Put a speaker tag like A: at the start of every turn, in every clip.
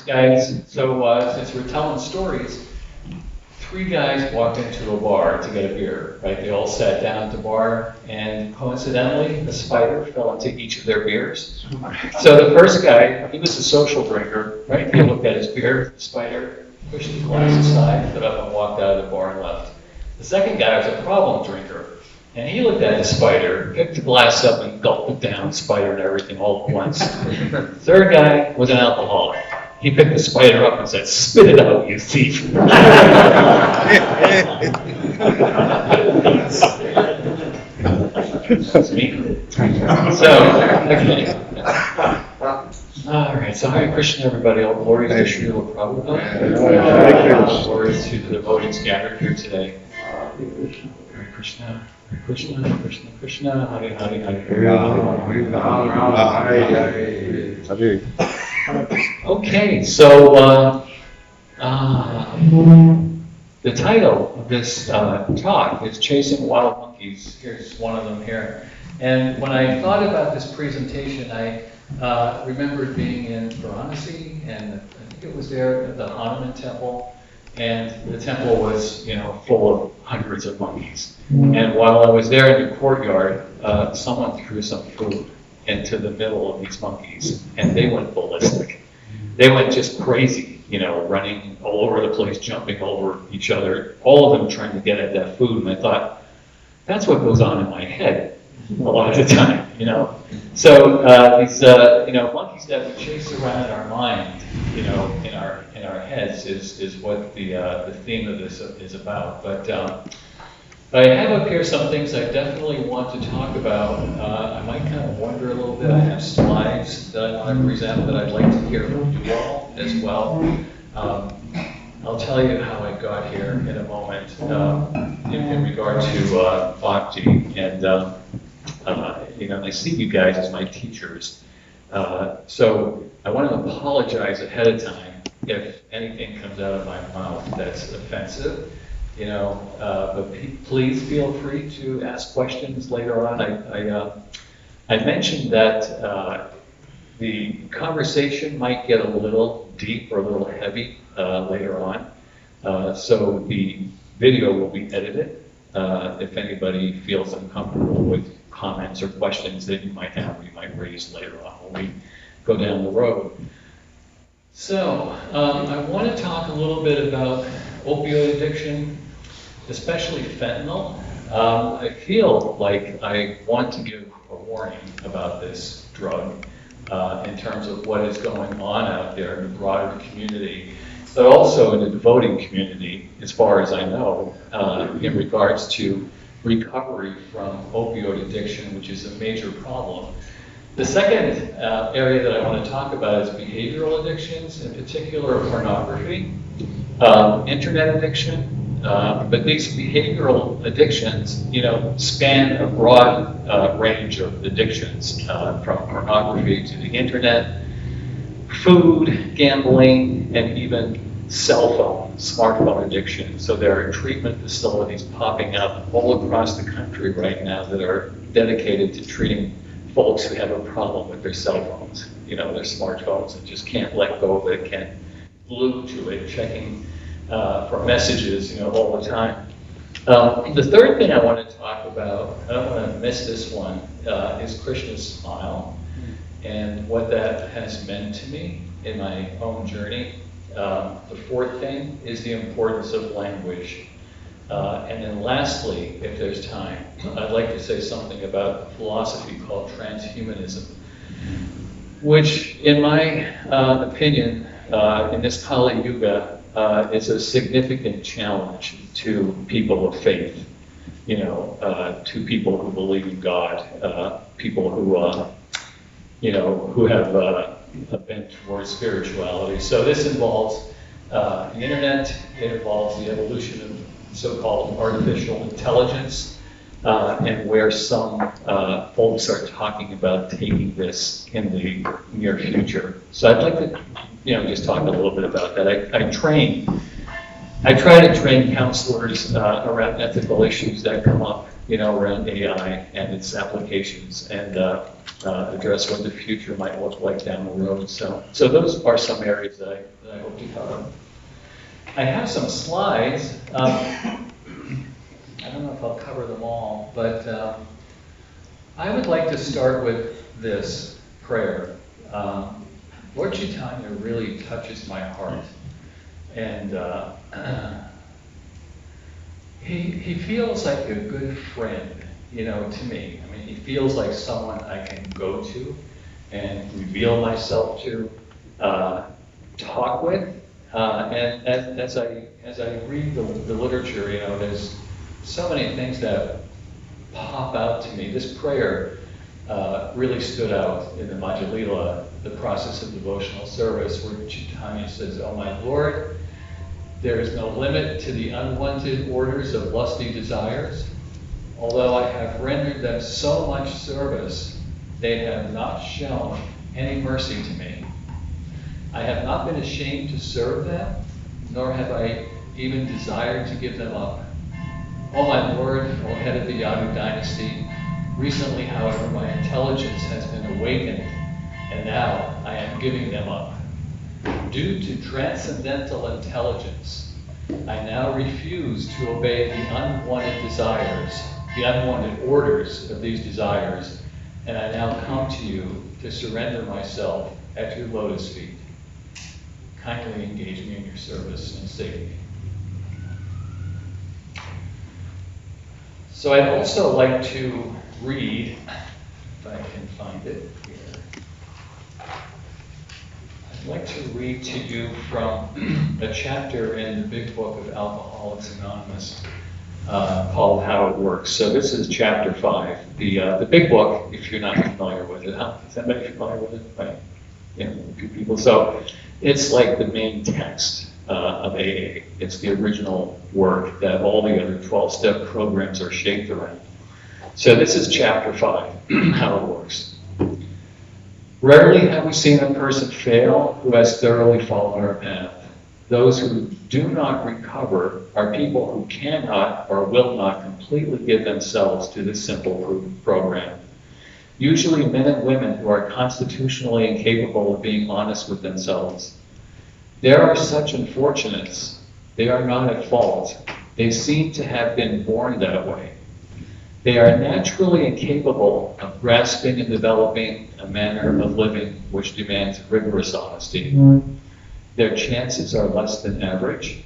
A: guys, so since we're telling stories, 3 guys walked into a bar to get a beer, right? They all sat down at the bar, and coincidentally, a spider fell into each of their beers. So the first guy, he was a social drinker, right? He looked at his beer, the spider pushed the glass aside, stood up and walked out of the bar and left. The second guy was a problem drinker, and he looked at the spider, picked the glass up and gulped it down, spider and everything all at once. The third guy was an alcoholic. He picked the spider up and said, "Spit it out, you thief." That's me. So, okay. All right, so Hare Krishna, everybody. All glory to Srila Prabhupada. Glory to the devotees gathered here today. Hare Krishna, Hare Krishna, Hare Krishna, Krishna, Hare Hare, Hare Hare. Okay, so the title of this talk is Chasing Wild Monkeys. Here's one of them here. And when I thought about this presentation, I remembered being in Varanasi, and I think it was there at the Hanuman temple, and the temple was, full of hundreds of monkeys. And while I was there in the courtyard, someone threw some food into the middle of these monkeys, and they went ballistic. They went just crazy, running all over the place, jumping over each other, all of them trying to get at that food. And I thought, that's what goes on in my head a lot of the time, So these, monkeys that we chase around in our mind, in our heads is what the theme of this is about. But I have up here some things I definitely want to talk about. I might kind of wonder a little bit. I have slides that I want to present that I'd like to hear from you all as well. I'll tell you how I got here in a moment in regard to Bhakti. And, I see you guys as my teachers. So I want to apologize ahead of time if anything comes out of my mouth that's offensive. But please feel free to ask questions later on. I mentioned that the conversation might get a little deep or a little heavy later on. So the video will be edited. If anybody feels uncomfortable with comments or questions that you might have, you might raise later on when we go down the road. So I want to talk a little bit about opioid addiction, especially fentanyl. I feel like I want to give a warning about this drug in terms of what is going on out there in the broader community, but also in the devoting community, as far as I know, in regards to recovery from opioid addiction, which is a major problem. The second area that I want to talk about is behavioral addictions, in particular pornography, internet addiction. But these behavioral addictions, span a broad range of addictions, from pornography to the internet, food, gambling, and even cell phone, smartphone addiction. So there are treatment facilities popping up all across the country right now that are dedicated to treating folks who have a problem with their cell phones, their smartphones, and just can't let go of it, can't glue to it, checking for messages, all the time. The third thing I want to talk about, I don't want to miss this one, is Krishna's smile and what that has meant to me in my own journey. The fourth thing is the importance of language. And then lastly, if there's time, I'd like to say something about a philosophy called transhumanism, which, in my opinion, in this Kali Yuga, is a significant challenge to people of faith, to people who believe in God, people who have a bent towards spirituality. So this involves the internet, it involves the evolution of so-called artificial intelligence, and where some folks are talking about taking this in the near future. So I'd like to just talk a little bit about that. I try to train counselors around ethical issues that come up around AI and its applications, and address what the future might look like down the road. So those are some areas that I hope to cover. I have some slides. I don't know if I'll cover them all, but I would like to start with this prayer. Lord Chaitanya really touches my heart, and he feels like a good friend, to me. I mean, he feels like someone I can go to and reveal myself to, talk with, and as I read the literature, there's so many things that pop out to me. This prayer really stood out in the Majjhīla, the process of devotional service, where Chaitanya says, "Oh my Lord, there is no limit to the unwanted orders of lusty desires. Although I have rendered them so much service, they have not shown any mercy to me. I have not been ashamed to serve them, nor have I even desired to give them up. Oh my Lord, O head of the Yadu dynasty, recently, however, my intelligence has been awakened, and now I am giving them up. Due to transcendental intelligence, I now refuse to obey the unwanted desires, the unwanted orders of these desires, and I now come to you to surrender myself at your lotus feet. Kindly engage me in your service and save me." So I'd also like to read, if I can find it here. I'd like to read to you from a chapter in the big book of Alcoholics Anonymous called How It Works. So this is chapter 5. The big book, if you're not familiar with it. Is anybody familiar with it? Right? Yeah, a few people. So it's like the main text of AA. It's the original work that all the other 12-step programs are shaped around. So this is chapter 5, How It Works. Rarely have we seen a person fail who has thoroughly followed our path. Those who do not recover are people who cannot or will not completely give themselves to this simple program. Usually men and women who are constitutionally incapable of being honest with themselves. There are such unfortunates. They are not at fault. They seem to have been born that way. They are naturally incapable of grasping and developing a manner of living which demands rigorous honesty. Their chances are less than average.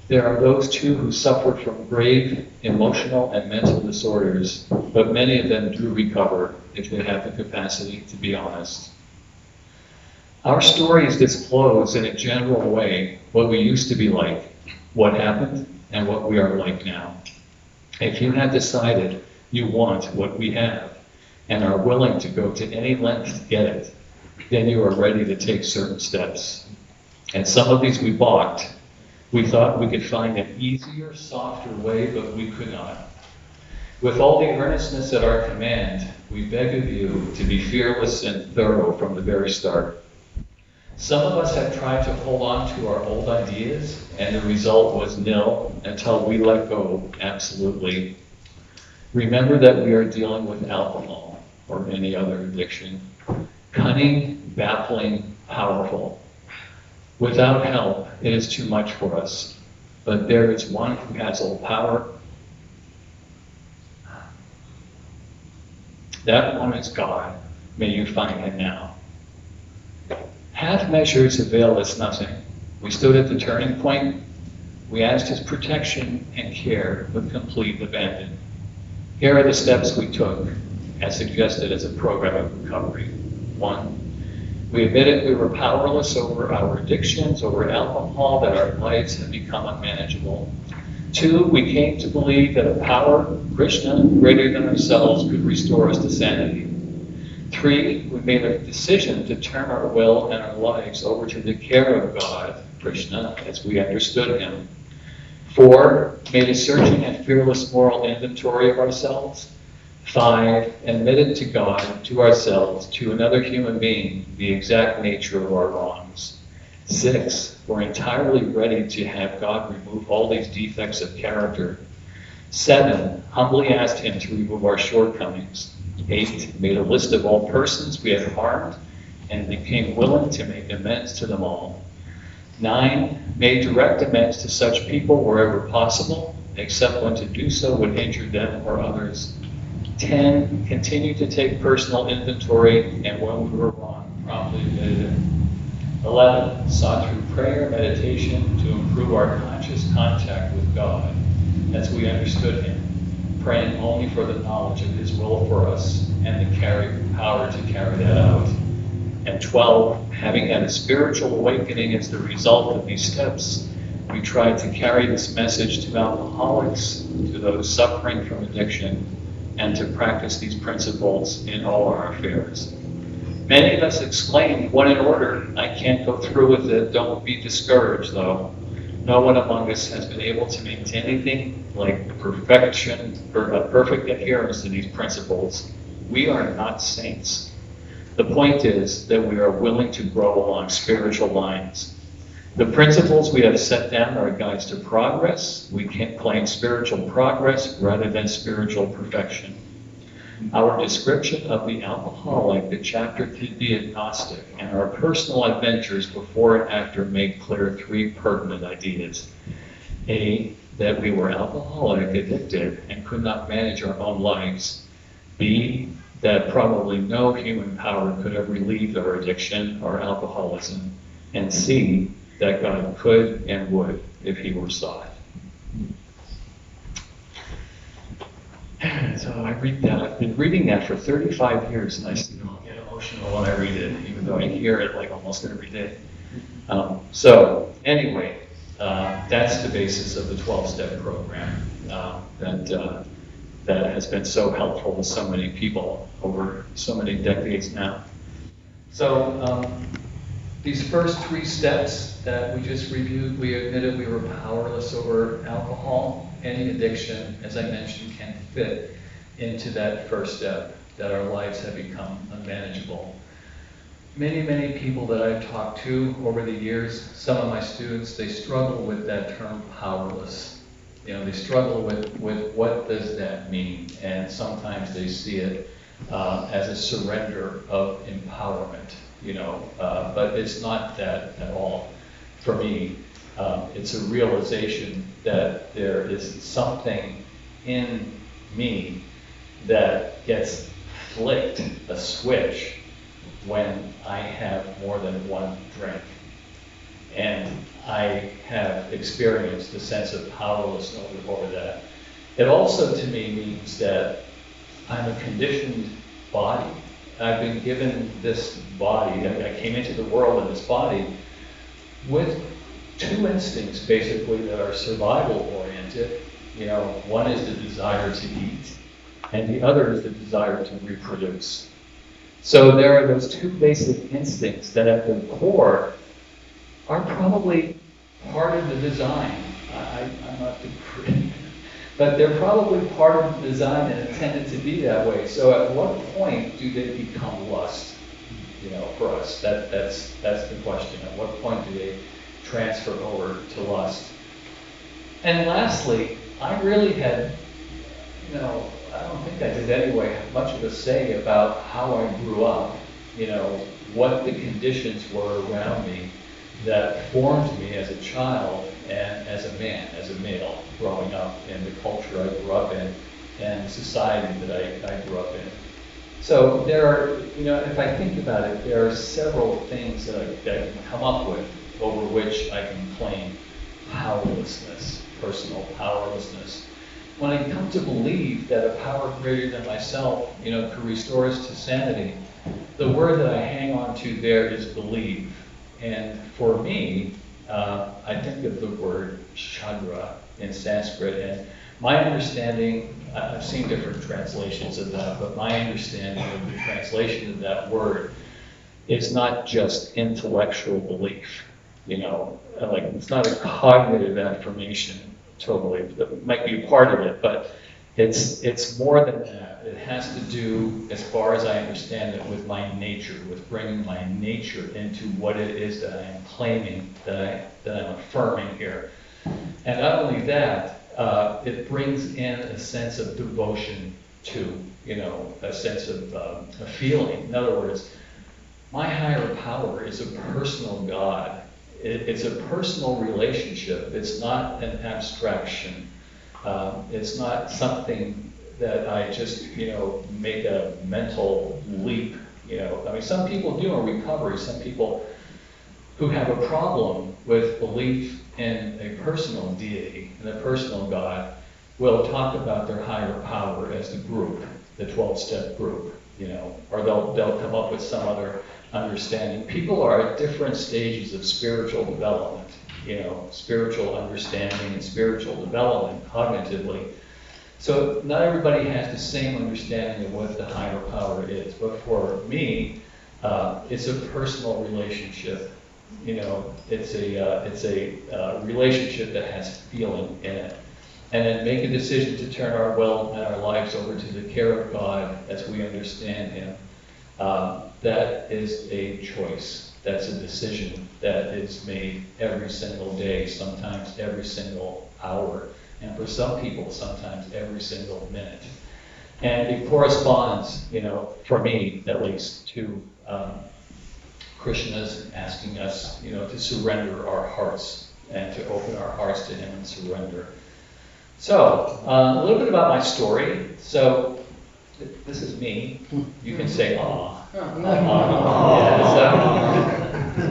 A: There are those too who suffer from grave emotional and mental disorders, but many of them do recover if they have the capacity to be honest. Our stories disclose in a general way what we used to be like, what happened, and what we are like now. If you have decided you want what we have and are willing to go to any length to get it, then you are ready to take certain steps. And some of these we balked. We thought we could find an easier, softer way, but we could not. With all the earnestness at our command, we beg of you to be fearless and thorough from the very start. Some of us have tried to hold on to our old ideas, and the result was nil until we let go absolutely. Remember that we are dealing with alcohol or any other addiction. Cunning, baffling, powerful. Without help, it is too much for us. But there is one who has all power. That one is God. May you find him now. Half measures avail us nothing. We stood at the turning point. We asked his protection and care with complete abandon. Here are the steps we took, as suggested as a program of recovery. 1, we admitted we were powerless over our addictions, over alcohol, that our lives had become unmanageable. 2, we came to believe that a power, Krishna, greater than ourselves, could restore us to sanity. 3, we made a decision to turn our will and our lives over to the care of God, Krishna, as we understood him. 4, made a searching and fearless moral inventory of ourselves. 5, admitted to God, to ourselves, to another human being, the exact nature of our wrongs. 6, we're entirely ready to have God remove all these defects of character. 7, humbly asked him to remove our shortcomings. 8, made a list of all persons we had harmed and became willing to make amends to them all. 9, made direct amends to such people wherever possible, except when to do so would injure them or others. 10, continued to take personal inventory, and when we were wrong, promptly admitted it. 11, sought through prayer, meditation to improve our conscious contact with God as we understood Him, praying only for the knowledge of His will for us and the power to carry that out. And 12, having had a spiritual awakening as the result of these steps, we tried to carry this message to alcoholics, to those suffering from addiction, and to practice these principles in all our affairs. Many of us exclaimed, "What in order? I can't go through with it. Don't be discouraged, though." No one among us has been able to maintain anything like perfection or a perfect adherence to these principles. We are not saints. The point is that we are willing to grow along spiritual lines. The principles we have set down are guides to progress. We can claim spiritual progress rather than spiritual perfection. Our description of the alcoholic, the chapter to the agnostic, and our personal adventures before and after make clear 3 pertinent ideas. A, that we were alcoholic, addicted, and could not manage our own lives. B, that probably no human power could have relieved our addiction or alcoholism. And C, that God could and would if He were sought. So I read that. I've been reading that for 35 years, and I still get emotional when I read it, even though I hear it like almost every day. So anyway, that's the basis of the 12-step program that has been so helpful to so many people over so many decades now. So these first 3 steps that we just reviewed, we admitted we were powerless over alcohol. Any addiction, as I mentioned, can fit into that first step, that our lives have become unmanageable. Many, many people that I've talked to over the years, some of my students, they struggle with that term powerless. They struggle with what does that mean? And sometimes they see it as a surrender of empowerment, but it's not that at all. For me, it's a realization that there is something in me that gets flicked, a switch, when I have more than one drink. And I have experienced a sense of powerlessness over that. It also, to me, means that I'm a conditioned body. I've been given this body. I came into the world in this body with 2 instincts, basically, that are survival-oriented. One is the desire to eat, and the other is the desire to reproduce. So there are those 2 basic instincts that at their core are probably part of the design. I'm not the critic, but they're probably part of the design and intended to be that way. So at what point do they become lust? For us, that's the question. At what point do they transfer over to lust? And lastly, I really had, I don't think I did anyway, have much of a say about how I grew up, what the conditions were around me that formed me as a child and as a man, as a male, growing up in the culture I grew up in and society that I grew up in. So there are, if I think about it, there are several things that I can come up with over which I can claim powerlessness, personal powerlessness. When I come to believe that a power greater than myself, could restore us to sanity, the word that I hang on to there is believe. And for me, I think of the word Chandra in Sanskrit, and my understanding, I've seen different translations of that, but my understanding of the translation of that word is not just intellectual belief, it's not a cognitive affirmation totally. That might be a part of it, but it's more than that. It has to do, as far as I understand it, with my nature, with bringing my nature into what it is that I am claiming, that I'm affirming here. And not only that, it brings in a sense of devotion to, a sense of a feeling. In other words, my higher power is a personal God. It's a personal relationship. It's not an abstraction. It's not something that I just, make a mental leap. I mean, some people do in recovery. Some people who have a problem with belief in a personal deity and a personal God will talk about their higher power as the group, the 12-step group, or they'll come up with some other understanding. People are at different stages of spiritual development, spiritual understanding and spiritual development cognitively. So not everybody has the same understanding of what the higher power is. But for me, it's a personal relationship. It's a relationship that has feeling in it. And then make a decision to turn our will and our lives over to the care of God as we understand Him. That is a choice. That's a decision that is made every single day, sometimes every single hour, and for some people, sometimes every single minute. And it corresponds, for me at least, to Krishna's asking us, to surrender our hearts and to open our hearts to Him and surrender. So, a little bit about my story. So, this is me. You can say, aw.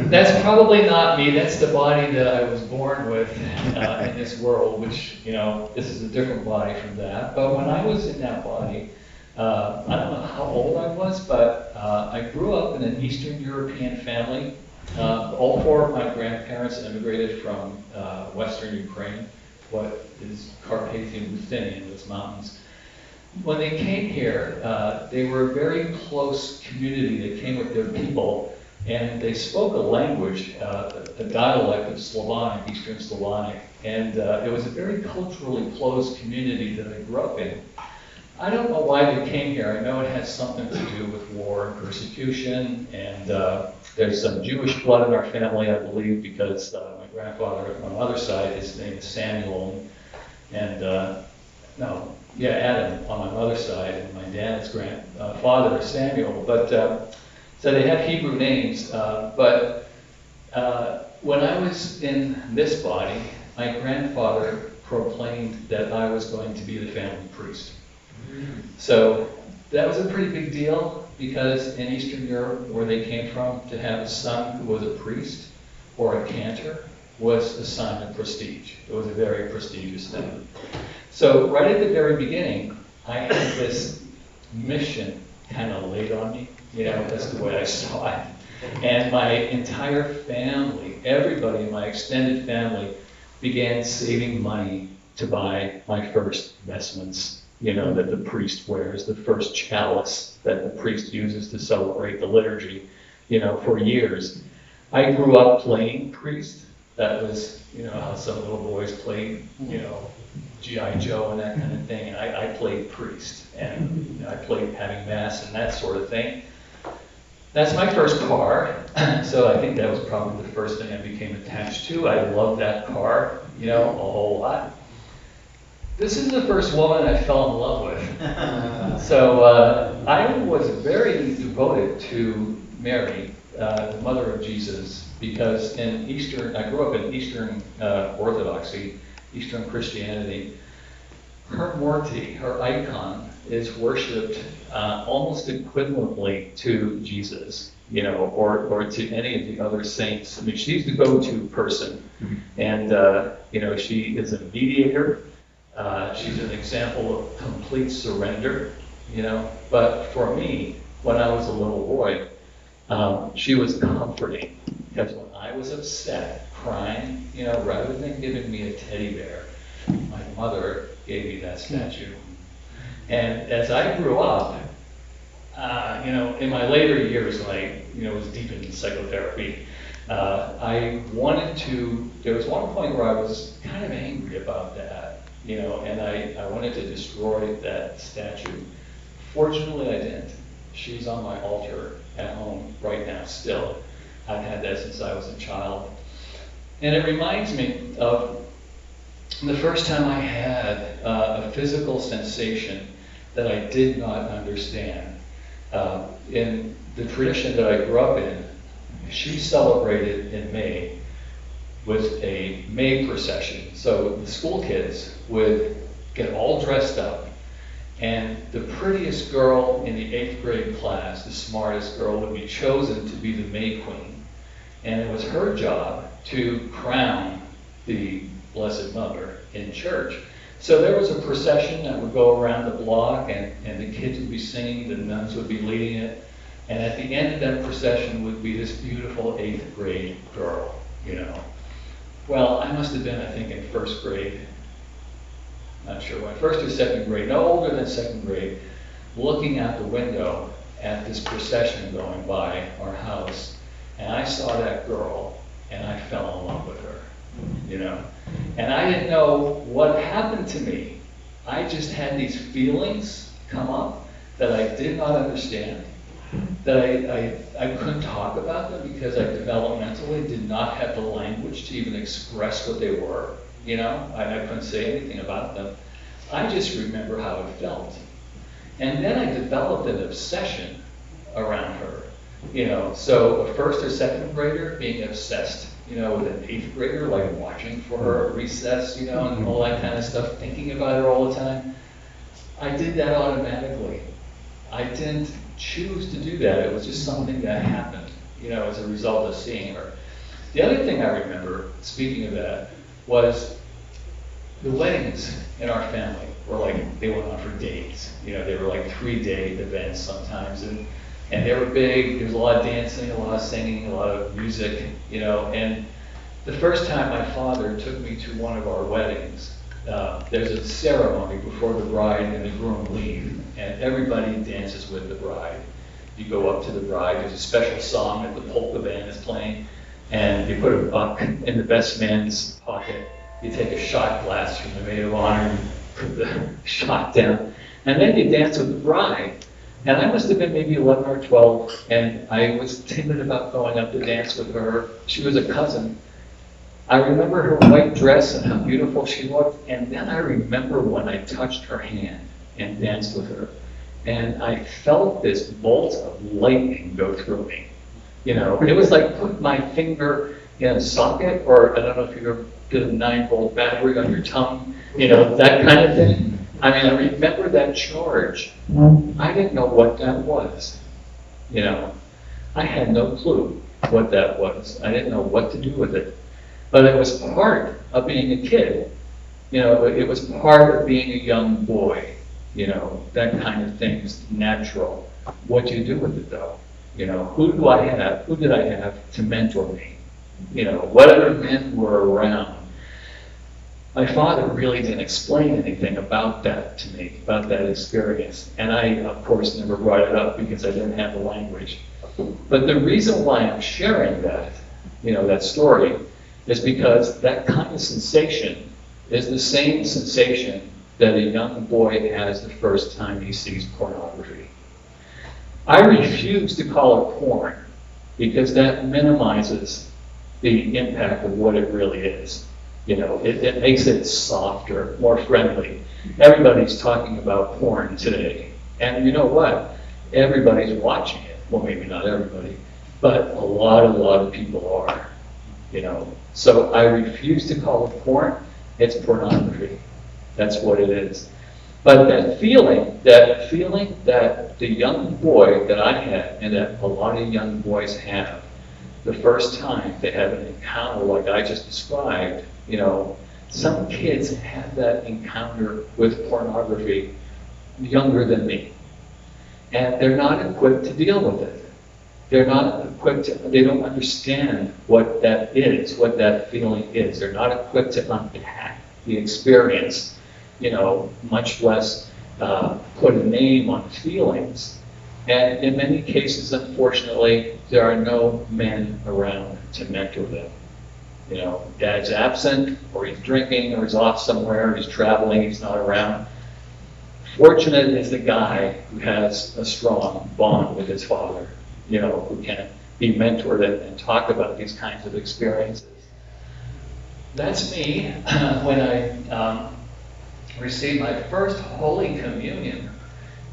A: That's probably not me. That's the body that I was born with in this world, which, this is a different body from that. But when I was in that body, I don't know how old I was, but I grew up in an Eastern European family. All four of my grandparents immigrated from Western Ukraine, what is Carpathian Ruthenian, those mountains. When they came here, they were a very close community. They came with their people, and they spoke a language, a dialect of Slavonic, Eastern Slavonic, and it was a very culturally closed community that I grew up in. I don't know why they came here. I know it has something to do with war and persecution, and there's some Jewish blood in our family, I believe, because my grandfather on my mother's side, his name is Samuel, and Adam on my mother's side, and my dad's grandfather is Samuel. But so they have Hebrew names. But when I was in this body, my grandfather proclaimed that I was going to be the family priest. So that was a pretty big deal, because in Eastern Europe, where they came from, to have a son who was a priest or a cantor was a sign of prestige. It was a very prestigious thing. So right at the very beginning, I had this mission kind of laid on me. That's the way I saw it. And my entire family, everybody in my extended family, began saving money to buy my first vestments, that the priest wears, the first chalice that the priest uses to celebrate the liturgy, for years. I grew up playing priest. That was, how some little boys played, G.I. Joe and that kind of thing. And I played priest, and I played having mass and that sort of thing. That's my first car, so I think that was probably the first thing I became attached to. I loved that car, a whole lot. This is the first woman I fell in love with. So I was very devoted to Mary, the mother of Jesus, because I grew up in Eastern Orthodoxy, Eastern Christianity. Her Murti, her icon, is worshipped almost equivalently to Jesus, or to any of the other saints. I mean, she's the go-to person, and she is a mediator. She's an example of complete surrender, But for me, when I was a little boy, she was comforting, because when I was upset, crying, rather than giving me a teddy bear, my mother gave me that statue. And as I grew up, in my later years, when I, was deep in psychotherapy, there was one point where I was kind of angry about that, and I wanted to destroy that statue. Fortunately, I didn't. She's on my altar at home right now still. I've had that since I was a child. And it reminds me of the first time I had a physical sensation that I did not understand. In the tradition that I grew up in, she celebrated in May with a May procession. So the school kids would get all dressed up, and the prettiest girl in the 8th grade class, the smartest girl, would be chosen to be the May Queen. And it was her job to crown the Blessed Mother in church. So there was a procession that would go around the block, and the kids would be singing, the nuns would be leading it, and at the end of that procession would be this beautiful 8th grade girl, you know. Well, I must have been, I think, in 1st grade, not sure when, 1st or 2nd grade, no older than 2nd grade, looking out the window at this procession going by our house, and I saw that girl, and I fell in love with her, you know. And I didn't know what happened to me. I just had these feelings come up that I did not understand, that I couldn't talk about them because I developmentally did not have the language to even express what they were. You know, I couldn't say anything about them. I just remember how it felt. And then I developed an obsession around her. You know, so a 1st or 2nd grader being obsessed, you know, with an 8th grader, like watching for her at recess, you know, and all that kind of stuff, thinking about her all the time. I did that automatically. I didn't choose to do that. It was just something that happened, you know, as a result of seeing her. The other thing I remember, speaking of that, was the weddings in our family were like, they went on for days. You know, they were like 3-day events sometimes, and they were big. There was a lot of dancing, a lot of singing, a lot of music, you know. And the first time my father took me to one of our weddings, there's a ceremony before the bride and the groom leave, and everybody dances with the bride. You go up to the bride, there's a special song that the polka band is playing, and you put a buck in the best man's pocket. You take a shot glass from the maid of honor and put the shot down, and then you dance with the bride. And I must have been maybe 11 or 12, and I was timid about going up to dance with her. She was a cousin. I remember her white dress and how beautiful she looked, and then I remember when I touched her hand and danced with her, and I felt this bolt of lightning go through me. You know, it was like putting my finger in a socket, or I don't know if you ever did a 9-volt battery on your tongue, you know, that kind of thing. I mean, I remember that charge. I didn't know what that was. You know, I had no clue what that was. I didn't know what to do with it. But it was part of being a kid. You know, it was part of being a young boy. You know, that kind of thing is natural. What do you do with it, though? You know, who did I have to mentor me? You know, what other men were around? My father really didn't explain anything about that to me, about that experience. And I, of course, never brought it up because I didn't have the language. But the reason why I'm sharing that, you know, that story, is because that kind of sensation is the same sensation that a young boy has the first time he sees pornography. I refuse to call it porn because that minimizes the impact of what it really is. You know, it makes it softer, more friendly. Everybody's talking about porn today. And you know what? Everybody's watching it. Well, maybe not everybody, but a lot of people are. You know, so I refuse to call it porn. It's pornography. That's what it is. But that feeling that the young boy that I had, and that a lot of young boys have, the first time they have an encounter like I just described, you know, some kids have that encounter with pornography younger than me. And they're not equipped to deal with it. They're not equipped to, they don't understand what that is, what that feeling is. They're not equipped to unpack the experience, you know, much less put a name on feelings. And in many cases, unfortunately, there are no men around to mentor them. You know, dad's absent, or he's drinking, or he's off somewhere, he's traveling, he's not around. Fortunate is the guy who has a strong bond with his father, you know, who can be mentored and talk about these kinds of experiences. that's me when I received my first Holy Communion.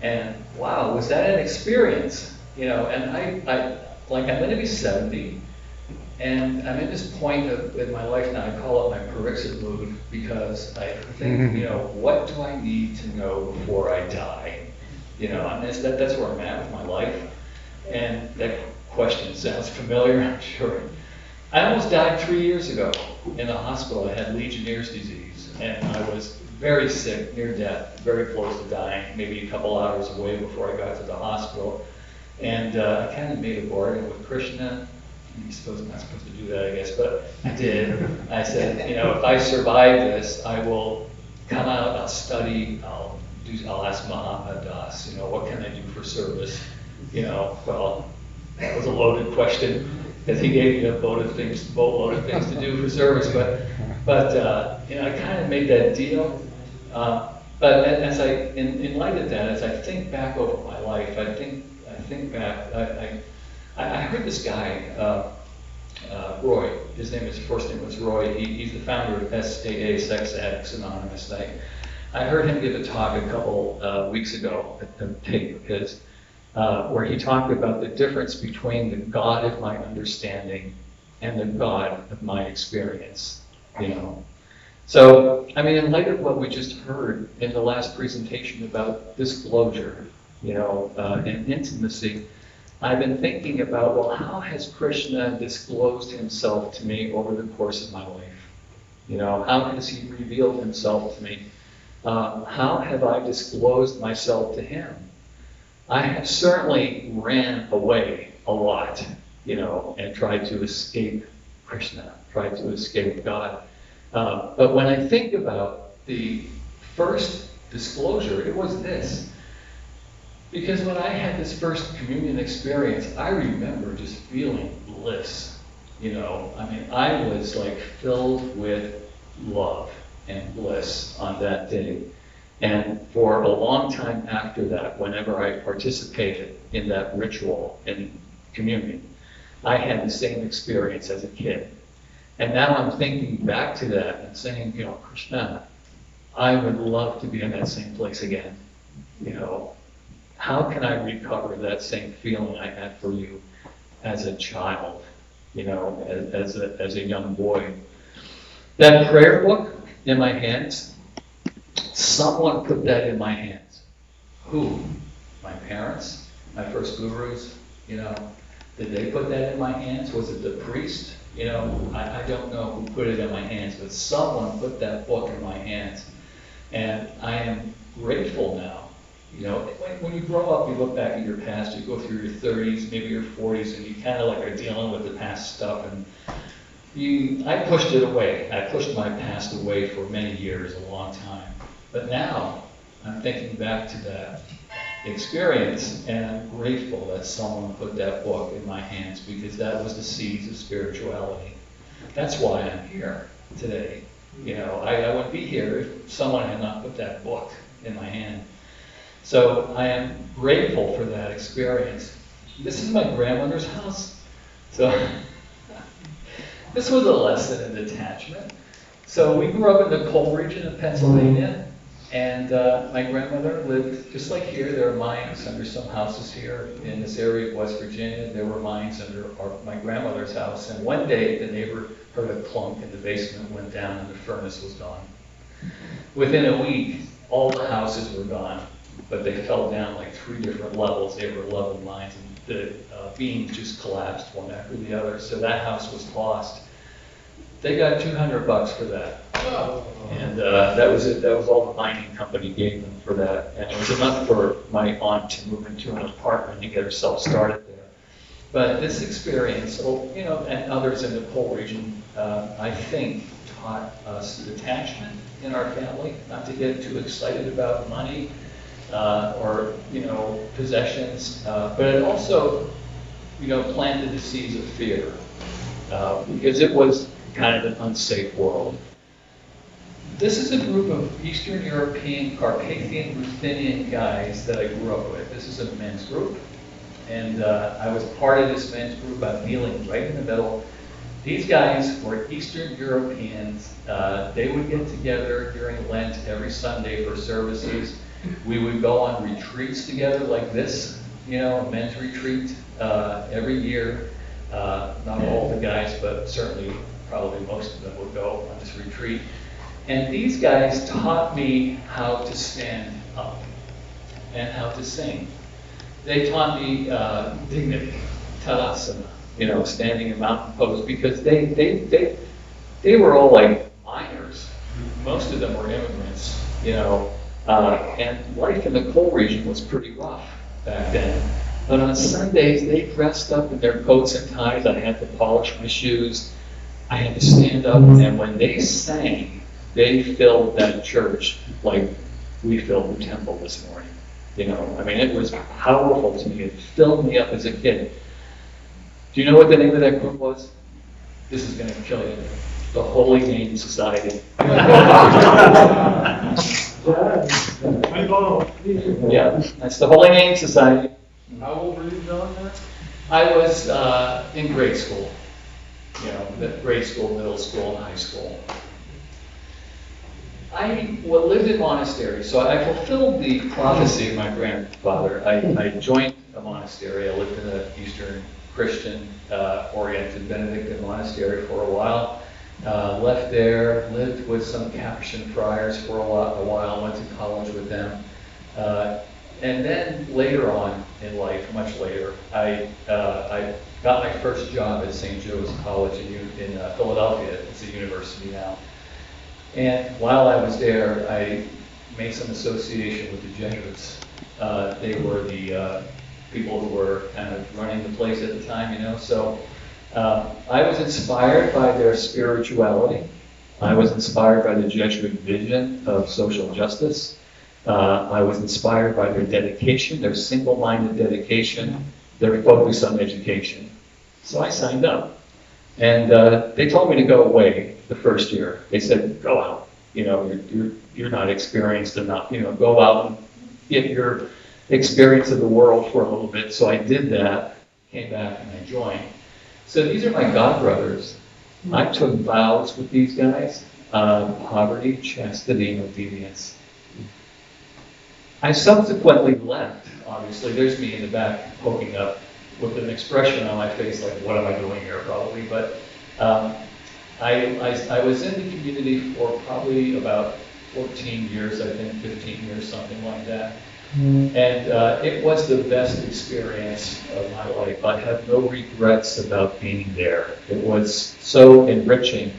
A: And wow, was that an experience? You know, and I like, I'm going to be 70, and I'm in this point in my life now, I call it my Parixit mood, because I think, you know, what do I need to know before I die? You know, and that's where I'm at with my life. And that question sounds familiar, I'm sure. I almost died 3 years ago in the hospital. I had Legionnaire's disease, and I was very sick, near death, very close to dying, maybe a couple hours away before I got to the hospital. And I kind of made a bargain with Krishna. You're not supposed to do that, I guess, but I did. I said, you know, if I survive this, I will come out, I'll study, I'll ask Mahatma Das, you know, what can I do for service? You know, well, that was a loaded question, because he gave me a boatload of things to do for service. But you know, I kind of made that deal. But as in light of that, as I think back over my life, I think back. I heard this guy, Roy. His first name was Roy. He's the founder of SAA, Sex Addicts Anonymous. I heard him give a talk a couple weeks ago at the tape, because where he talked about the difference between the God of my understanding and the God of my experience. You know. So, I mean, in light of what we just heard in the last presentation about disclosure, you know, and intimacy, I've been thinking about, well, how has Krishna disclosed himself to me over the course of my life? You know, how has he revealed himself to me? How have I disclosed myself to him? I have certainly ran away a lot, you know, and tried to escape Krishna, tried to escape God. But when I think about the first disclosure, it was this. Because when I had this first communion experience, I remember just feeling bliss. You know, I mean, I was like filled with love and bliss on that day. And for a long time after that, whenever I participated in that ritual in communion, I had the same experience as a kid. And now I'm thinking back to that and saying, you know, Krishna, I would love to be in that same place again. You know, how can I recover that same feeling I had for you as a child, you know, as a young boy? That prayer book in my hands, someone put that in my hands. Who? My parents? My first gurus? You know, did they put that in my hands? Was it the priest? You know, I don't know who put it in my hands, but someone put that book in my hands. And I am grateful now. You know, when you grow up, you look back at your past, you go through your 30s, maybe your 40s, and you kind of like are dealing with the past stuff. And I pushed it away. I pushed my past away for many years, a long time. But now, I'm thinking back to that experience, and I'm grateful that someone put that book in my hands, because that was the seeds of spirituality. That's why I'm here today. You know, I wouldn't be here if someone had not put that book in my hand. So I am grateful for that experience. This is my grandmother's house. So this was a lesson in detachment. So we grew up in the coal region of Pennsylvania, and my grandmother lived just like here. There are mines under some houses here in this area of West Virginia. There were mines under my grandmother's house. And one day the neighbor heard a clunk and the basement went down and the furnace was gone. Within a week, all the houses were gone, but they fell down like 3 different levels. They were level mines, and the beams just collapsed one after the other. So that house was lost. They got $200 for that. And that was it. That was all the mining company gave them for that. And it was enough for my aunt to move into an apartment and get herself started there. But this experience, you know, and others in the coal region, I think taught us detachment in our family, not to get too excited about money or, you know, possessions. But it also, you know, planted the seeds of fear because it was kind of an unsafe world. This is a group of Eastern European, Carpathian, Ruthenian guys that I grew up with. This is a men's group. And I was part of this men's group. I'm kneeling right in the middle. These guys were Eastern Europeans. They would get together during Lent every Sunday for services. We would go on retreats together like this, a men's retreat every year. Not all the guys, but certainly probably most of them would go on this retreat. And these guys taught me how to stand up and how to sing. They taught me dignity, tadasana, standing in mountain pose, because they were all like miners. Most of them were immigrants, and life in the coal region was pretty rough back then. But on Sundays, they dressed up in their coats and ties. I had to polish my shoes. I had to stand up, and when they sang, they filled that church like we filled the temple this morning. It was powerful to me. It filled me up as a kid. Do you know what the name of that group was? This is going to kill you. The Holy Name Society. Yeah, that's the Holy Name Society.
B: How old were you, John?
A: I was in grade school. Grade school, middle school, and high school. I lived in monasteries, so I fulfilled the prophecy of my grandfather. I joined a monastery. I lived in an Eastern Christian-oriented Benedictine monastery for a while. Left there, lived with some Capuchin friars for a while, went to college with them. And then later on in life, much later, I got my first job at St. Joe's College in Philadelphia. It's a university now. And while I was there, I made some association with the Jesuits. They were the people who were kind of running the place at the time, So I was inspired by their spirituality. I was inspired by the Jesuit vision of social justice. I was inspired by their dedication, their single-minded dedication, their focus on education. So I signed up. And they told me to go away the first year. They said, go out. You're not experienced enough. Go out and get your experience of the world for a little bit. So I did that, came back, and I joined. So these are my godbrothers. I took vows with these guys, poverty, chastity, and obedience. I subsequently left, obviously. There's me in the back poking up with an expression on my face like, what am I doing here, probably. But I was in the community for probably about 14 years, I think, 15 years, something like that. And it was the best experience of my life. I have no regrets about being there. It was so enriching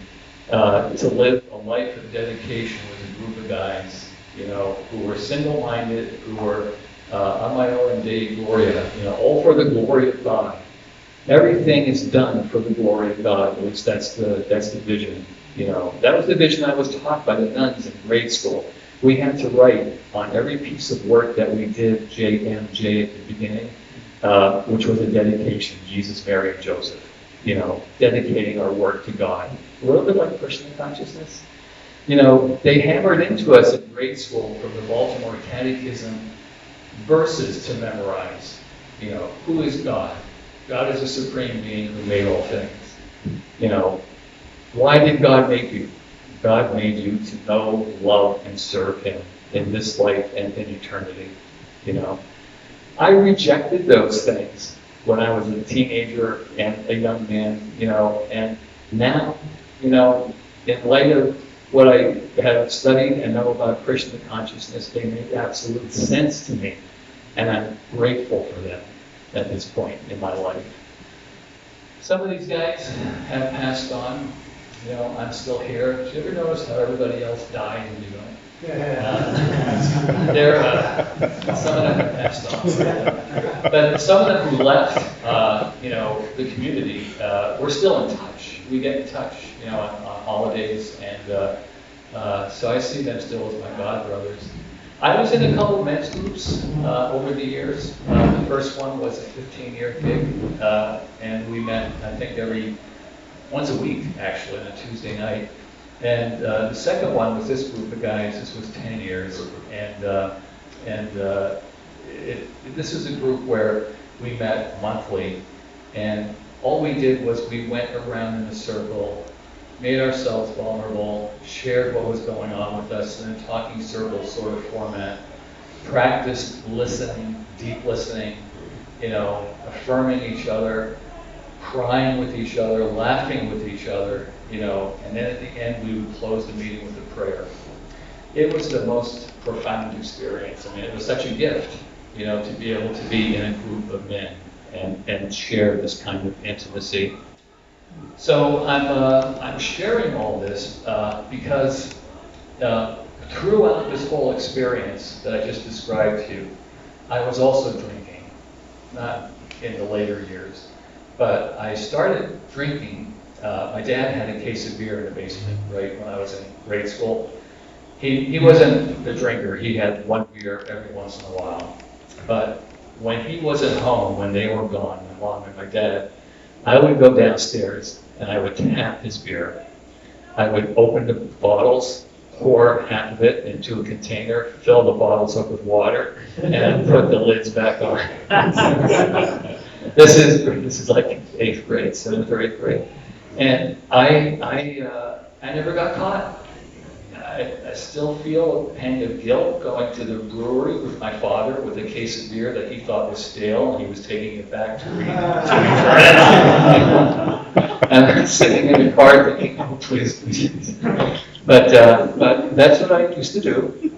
A: to live a life of dedication with a group of guys, who were single-minded, who were on my own Dei Gloria, all for the glory of God. Everything is done for the glory of God. At least that's the vision. That was the vision I was taught by the nuns in grade school. We had to write on every piece of work that we did, JMJ at the beginning, which was a dedication, Jesus, Mary, and Joseph. Dedicating our work to God. A little bit like Krishna consciousness. They hammered into us in grade school from the Baltimore Catechism verses to memorize. Who is God? God is a supreme being who made all things. Why did God make you? God made you to know, love, and serve Him in this life and in eternity. I rejected those things when I was a teenager and a young man, and now, in light of what I have studied and know about Krishna consciousness, they make absolute sense to me. And I'm grateful for them at this point in my life. Some of these guys have passed on. I'm still here. Did you ever notice how everybody else died when you went? Some of them have passed on. But some of them who left, the community, we're still in touch. We get in touch, on holidays, and so I see them still as my godbrothers. I was in a couple of men's groups over the years. The first one was a 15-year gig, and we met, I think, once a week, actually, on a Tuesday night. And the second one was this group of guys. This was 10 years, and this was a group where we met monthly, and all we did was we went around in a circle, made ourselves vulnerable, shared what was going on with us in a talking circle sort of format, practiced listening, deep listening, affirming each other, crying with each other, laughing with each other, and then at the end we would close the meeting with a prayer. It was the most profound experience. I mean, it was such a gift, to be able to be in a group of men and share this kind of intimacy. So I'm sharing all this because throughout this whole experience that I just described to you, I was also drinking, not in the later years, but I started drinking. My dad had a case of beer in the basement, right, when I was in grade school. He wasn't a drinker. He had one beer every once in a while. But when he wasn't home, when they were gone, my mom and my dad, I would go downstairs and I would tap his beer. I would open the bottles, pour half of it into a container, fill the bottles up with water, and put the lids back on. This is like 8th grade, 7th or 8th grade. And I never got caught. I still feel a pang of guilt going to the brewery with my father with a case of beer that he thought was stale, and he was taking it back to read. And I'm sitting in the car thinking, oh, please. But that's what I used to do.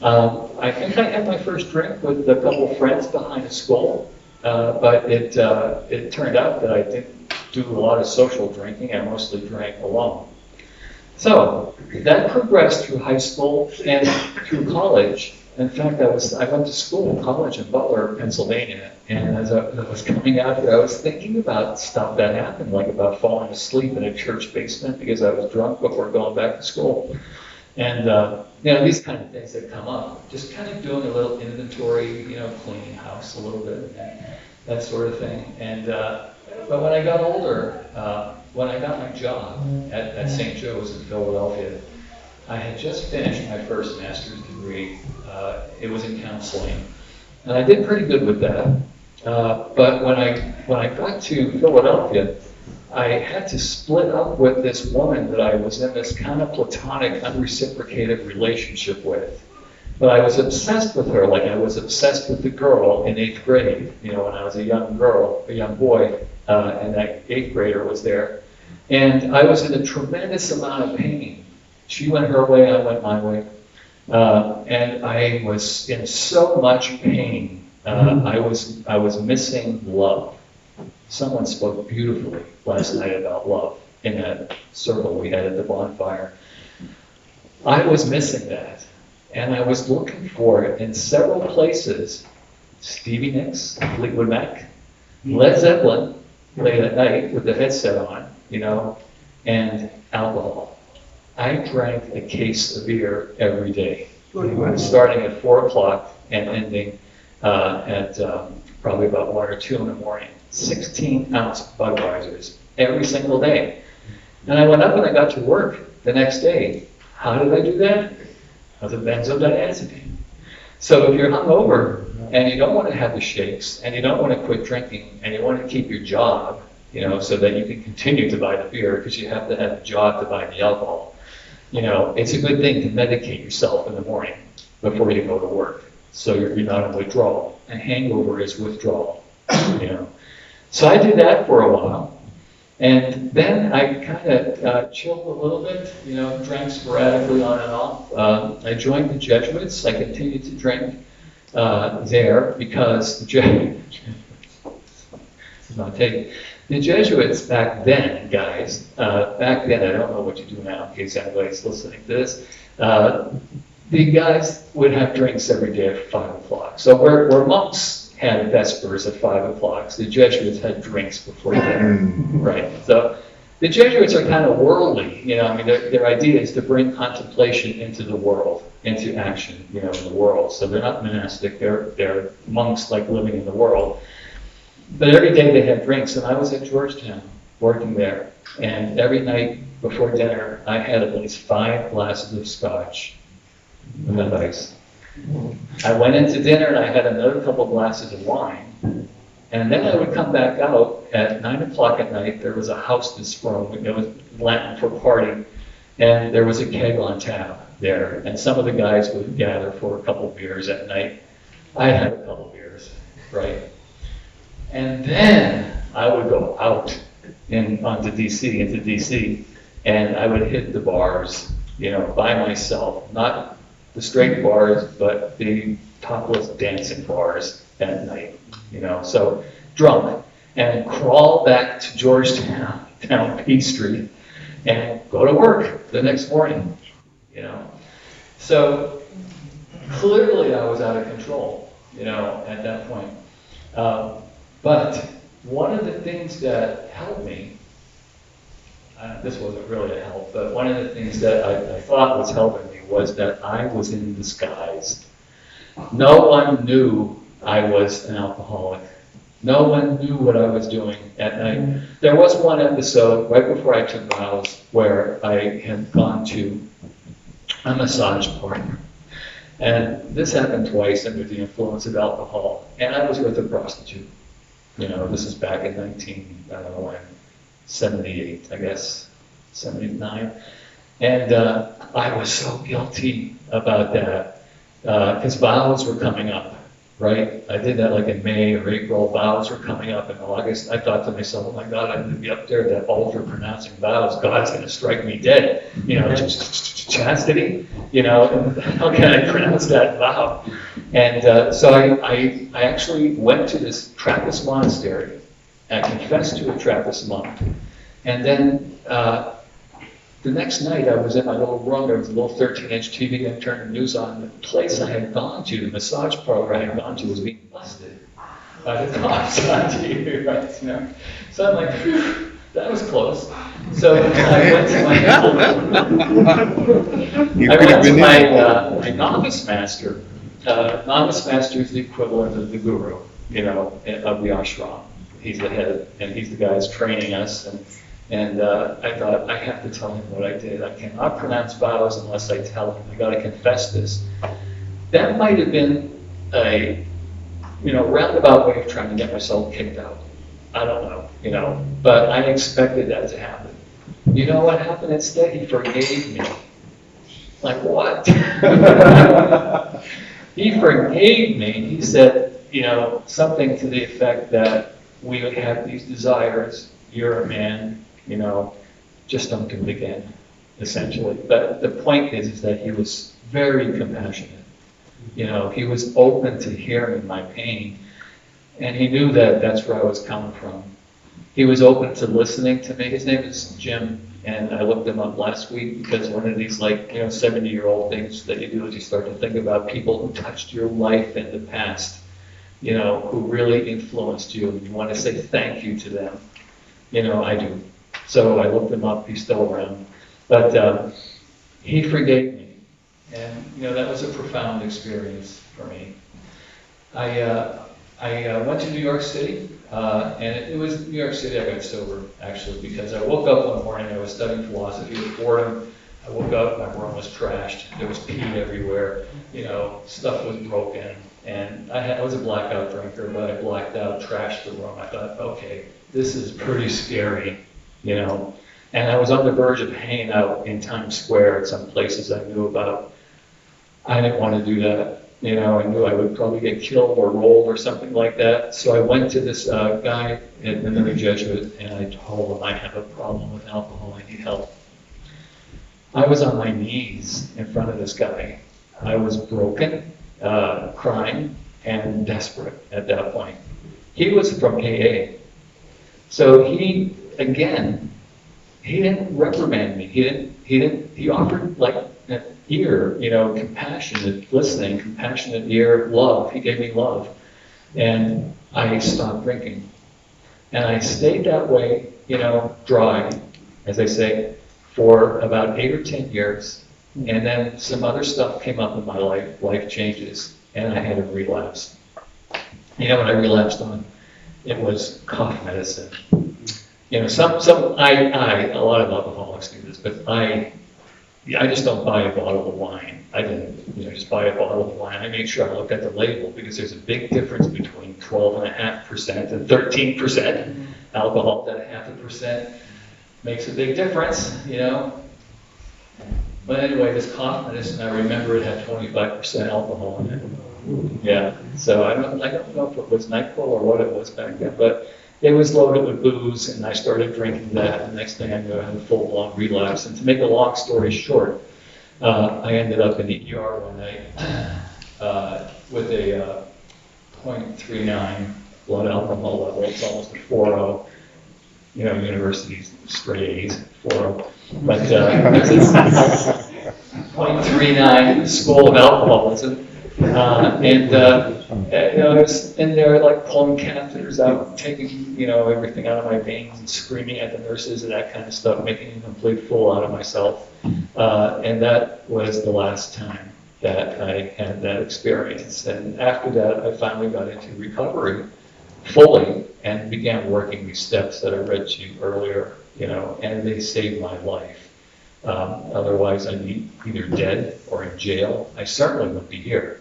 A: I think I had my first drink with a couple of friends behind the school, but it turned out that I didn't do a lot of social drinking. I mostly drank alone. So that progressed through high school and through college. In fact, I went to college in Butler, Pennsylvania, and as I was coming out here, I was thinking about stuff that happened, like about falling asleep in a church basement because I was drunk before going back to school. And, these kind of things that come up, just kind of doing a little inventory, cleaning house a little bit, and that sort of thing. And, but when I got older, when I got my job at St. Joe's in Philadelphia, I had just finished my first master's degree. It was in counseling, and I did pretty good with that. But when I got to Philadelphia, I had to split up with this woman that I was in this kind of platonic, unreciprocated relationship with. But I was obsessed with her, like I was obsessed with the girl in 8th grade. When I was a young boy, and that 8th grader was there. And I was in a tremendous amount of pain. She went her way, I went my way. And I was in so much pain. I was missing love. Someone spoke beautifully last night about love in that circle we had at the bonfire. I was missing that. And I was looking for it in several places. Stevie Nicks, Fleetwood Mac, Led Zeppelin, late at night with the headset on, and alcohol. I drank a case of beer every day, starting at 4 o'clock and ending at probably about 1 or 2 in the morning. 16-ounce Budweisers every single day. And I went up and I got to work the next day. How did I do that? With a benzodiazepine. So if you're hungover and you don't want to have the shakes and you don't want to quit drinking and you want to keep your job, so that you can continue to buy the beer because you have to have a job to buy the alcohol, it's a good thing to medicate yourself in the morning before you go to work. So you're not in withdrawal. A hangover is withdrawal, So I did that for a while. And then I kind of chilled a little bit, drank sporadically on and off. I joined the Jesuits. I continued to drink there because the Jesuits back then, guys, I don't know what you do now in case anybody's listening to this, the guys would have drinks every day at 5 o'clock. So where monks had vespers at 5 o'clock, the Jesuits had drinks before dinner, right? So the Jesuits are kind of worldly, their idea is to bring contemplation into the world, into action, in the world. So they're not monastic, they're monks like living in the world. But every day they had drinks, and I was at Georgetown working there, and every night before dinner I had at least 5 glasses of scotch with ice. I went into dinner and I had another couple glasses of wine, And then I would come back out at 9 o'clock at night. There was a hostess room, it was Latin for party, and there was a keg on tap there. And some of the guys would gather for a couple beers at night. I had a couple beers, right? And then I would go out into DC, and I would hit the bars, by myself. Not the straight bars, but the topless dancing bars at night, So drunk, and crawl back to Georgetown, down P Street, and go to work the next morning, So clearly I was out of control, at that point. But one of the things that helped me, this wasn't really a help, but one of the things that I thought was helping me was that I was in disguise. No one knew I was an alcoholic. No one knew what I was doing at night. There was one episode right before I took vows where I had gone to a massage parlor. And this happened twice under the influence of alcohol. And I was with a prostitute. This is back in 78, I guess, 79. And I was so guilty about that because vows were coming up, right? I did that like in May or April. Vows were coming up in August. I thought to myself, oh my God, I'm going to be up there at that altar pronouncing vows. God's going to strike me dead. Chastity, how can I pronounce that vow? And so I actually went to this Trappist monastery. I confessed to a Trappist monk. And then the next night I was in my little room. There was a little 13-inch TV. I turned the news on. The place I had gone to, the massage parlor I had gone to, was being busted by the cops on TV, right? So I'm like, phew, that was close. So I went to my novice master. Novice master is the equivalent of the guru, of the ashram. He's the head, and he's the guy who's training us. And I thought, I have to tell him what I did. I cannot pronounce vows unless I tell him. I got to confess this. That might have been a, roundabout way of trying to get myself kicked out. I don't know, but I expected that to happen. You know what happened instead? He forgave me. Like, what? He forgave me. He said, something to the effect that we would have these desires. You're a man, just don't do it again, essentially. But the point is that he was very compassionate. He was open to hearing my pain. And he knew that that's where I was coming from. He was open to listening to me. His name is Jim, and I looked him up last week because one of these 70-year-old things that you do is you start to think about people who touched your life in the past, who really influenced you, and you want to say thank you to them. I do. So I looked him up. He's still around. But he forgave me. And, that was a profound experience for me. I went to New York City, and it was New York City I got sober, actually, because I woke up one morning, I was studying philosophy with boredom. I woke up, my room was trashed, there was pee everywhere, stuff was broken, and I was a blackout drinker, but I blacked out, trashed the room. I thought, okay, this is pretty scary, and I was on the verge of hanging out in Times Square at some places I knew about. I didn't want to do that. I knew I would probably get killed or rolled or something like that. So I went to this guy, another Jesuit, and I told him I have a problem with alcohol, I need help. I was on my knees in front of this guy. I was broken, crying, and desperate at that point. He was from AA. So he didn't reprimand me. He offered an ear, compassionate listening, compassionate ear, love. He gave me love. And I stopped drinking. And I stayed that way, dry, as I say, for about 8 or 10 years. And then some other stuff came up in my life changes, and I had a relapse. What I relapsed on? It was cough medicine. A lot of alcoholics do this, but I I just don't buy a bottle of wine. I didn't, just buy a bottle of wine. I made sure I looked at the label because there's a big difference between 12.5% and 13% alcohol. That 0.5% makes a big difference, But anyway, this cough medicine, I remember it had 25% alcohol in it. Yeah, so I don't know if it was NyQuil or what it was back then, but it was loaded with booze, and I started drinking that. And the next thing I knew, I had a full-blown relapse. And to make a long story short, I ended up in the ER one night with a 0.39 blood alcohol level. It's almost a 4.0. Universities straight A's, 4.0. But it's 0.39 School of Alcoholism. I was in there like pulling catheters out, taking, everything out of my veins and screaming at the nurses and that kind of stuff, making a complete fool out of myself. And that was the last time that I had that experience. And after that, I finally got into recovery fully and began working these steps that I read to you earlier, and they saved my life. Otherwise, I'd be either dead or in jail. I certainly wouldn't be here,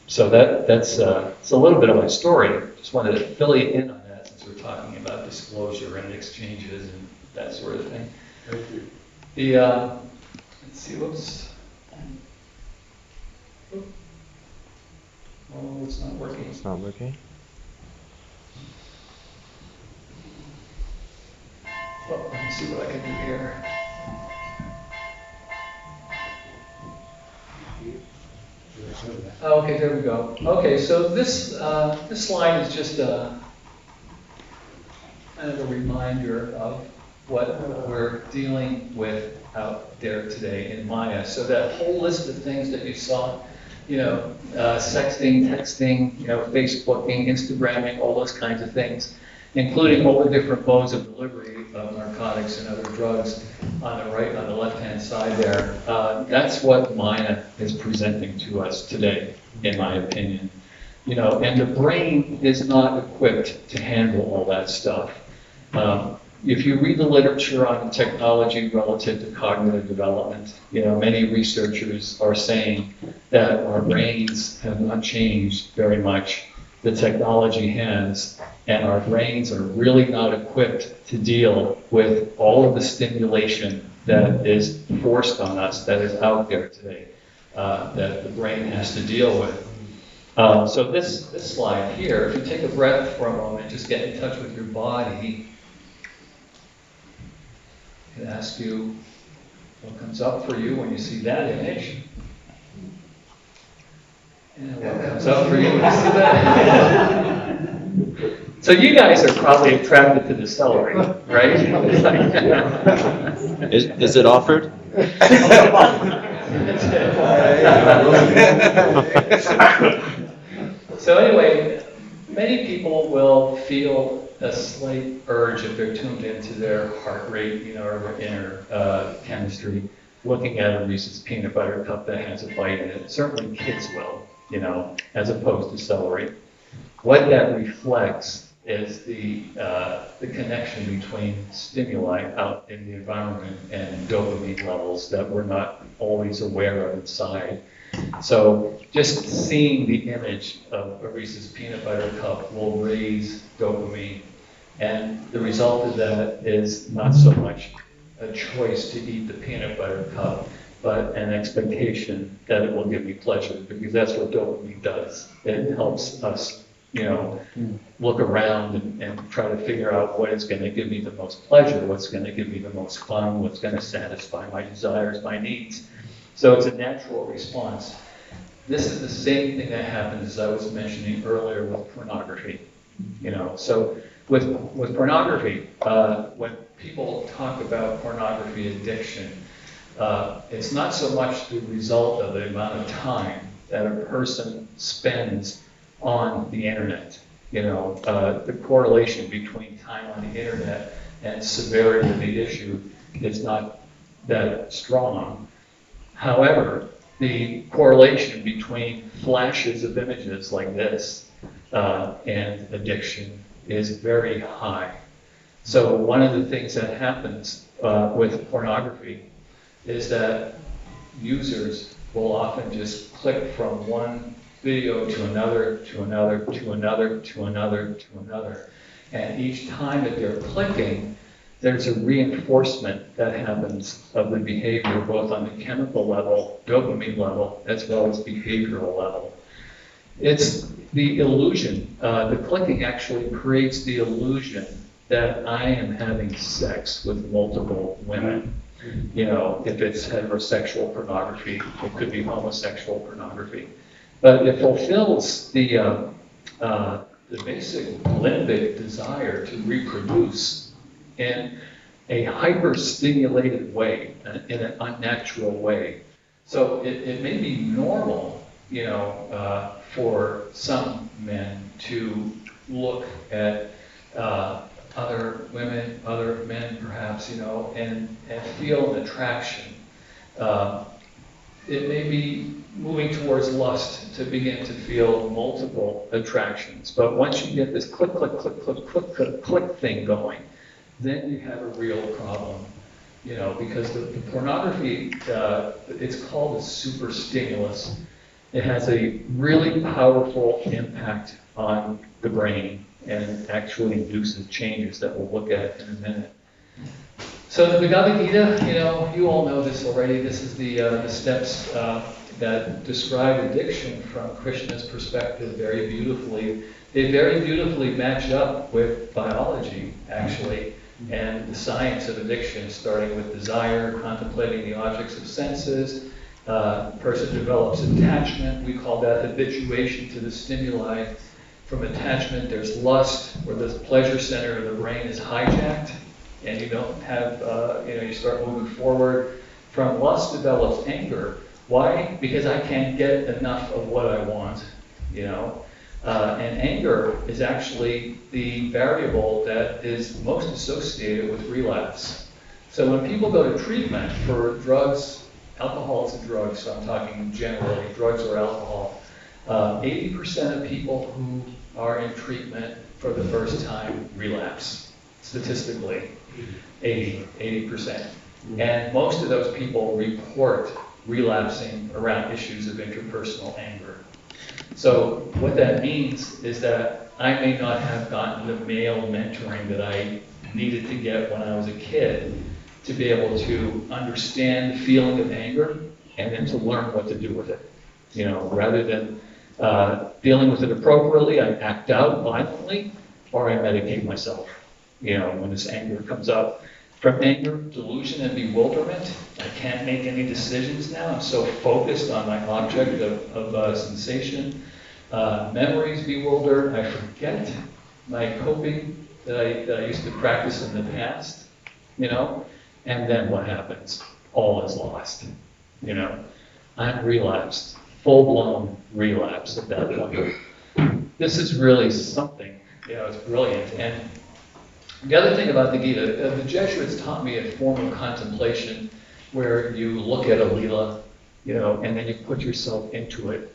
A: So that's it's a little bit of my story. Just wanted to fill you in on that since we're talking about disclosure and exchanges and that sort of thing.
B: Thank you.
A: The let's see, whoops. Oh, it's not working.
C: It's not working.
A: Well, let me see what I can do here. Oh, okay, there we go. Okay, so this slide is just kind of a reminder of what we're dealing with out there today in Maya. So that whole list of things that you saw, sexting, texting, Facebooking, Instagramming, all those kinds of things, including all the different modes of delivery of narcotics and other drugs on the left-hand side there. That's what Maya is presenting to us today, in my opinion. And the brain is not equipped to handle all that stuff. If you read the literature on technology relative to cognitive development, many researchers are saying that our brains have not changed very much. The technology has, and our brains are really not equipped to deal with all of the stimulation that is forced on us, that is out there today, that the brain has to deal with. So this slide here, if you take a breath for a moment, just get in touch with your body, I can ask you what comes up for you when you see that image. And what comes up for you when you see that image? So you guys are probably attracted to the celery, right?
C: Is it offered?
A: So anyway, many people will feel a slight urge if they're tuned into their heart rate, or inner chemistry, looking at a Reese's peanut butter cup that has a bite in it. Certainly kids will, as opposed to celery. What that reflects is the connection between stimuli out in the environment and dopamine levels that we're not always aware of inside. So just seeing the image of a Reese's peanut butter cup will raise dopamine. And the result of that is not so much a choice to eat the peanut butter cup, but an expectation that it will give me pleasure, because that's what dopamine does. It helps us, look around and try to figure out what is going to give me the most pleasure, what's going to give me the most fun, what's going to satisfy my desires, my needs. So it's a natural response. This is the same thing that happens, as I was mentioning earlier, with pornography. So with pornography, when people talk about pornography addiction, it's not so much the result of the amount of time that a person spends on the internet. The correlation between time on the internet and severity of the issue is not that strong. However, the correlation between flashes of images like this and addiction is very high. So one of the things that happens with pornography is that users will often just click from one video to another, to another, to another, to another, to another. And each time that they're clicking, there's a reinforcement that happens of the behavior, both on the chemical level, dopamine level, as well as behavioral level. It's the illusion. The clicking actually creates the illusion that I am having sex with multiple women. You know, if it's heterosexual pornography, it could be homosexual pornography. But it fulfills the basic limbic desire to reproduce in a hyper-stimulated way, in an unnatural way. So it may be normal, you know, for some men to look at other women, other men perhaps, you know, and feel an attraction. It may be moving towards lust to begin to feel multiple attractions. But once you get this click, click, click, click, click, click, click thing going, then you have a real problem, you know, because the pornography, it's called a super stimulus. It has a really powerful impact on the brain and actually induces changes that we'll look at in a minute. So the Bhagavad Gita, you know, you all know this already. This is the steps that describe addiction from Krishna's perspective very beautifully. They very beautifully match up with biology, actually, and the science of addiction, starting with desire, contemplating the objects of senses. Person develops attachment. We call that habituation to the stimuli. From attachment, there's lust, where the pleasure center of the brain is hijacked, and you don't have, you know, you start moving forward. From lust develops anger. Why? Because I can't get enough of what I want, you know. And anger is actually the variable that is most associated with relapse. So when people go to treatment for drugs, alcohol is a drug, so I'm talking generally, drugs or alcohol, 80% of people who are in treatment for the first time relapse, statistically, 80%. And most of those people report relapsing around issues of interpersonal anger. So what that means is that I may not have gotten the male mentoring that I needed to get when I was a kid to be able to understand the feeling of anger and then to learn what to do with it. You know, rather than dealing with it appropriately, I act out violently or I medicate myself, you know, when this anger comes up. From anger, delusion, and bewilderment, I can't make any decisions now. I'm so focused on my object of sensation. Memories bewilder. I forget my coping that I used to practice in the past, you know. And then what happens? All is lost, you know. I'm relapsed, full-blown relapse at that point. This is really something, you know, it's brilliant. And the other thing about the Gita, the Jesuits taught me a form of contemplation where you look at a lila, you know, and then you put yourself into it,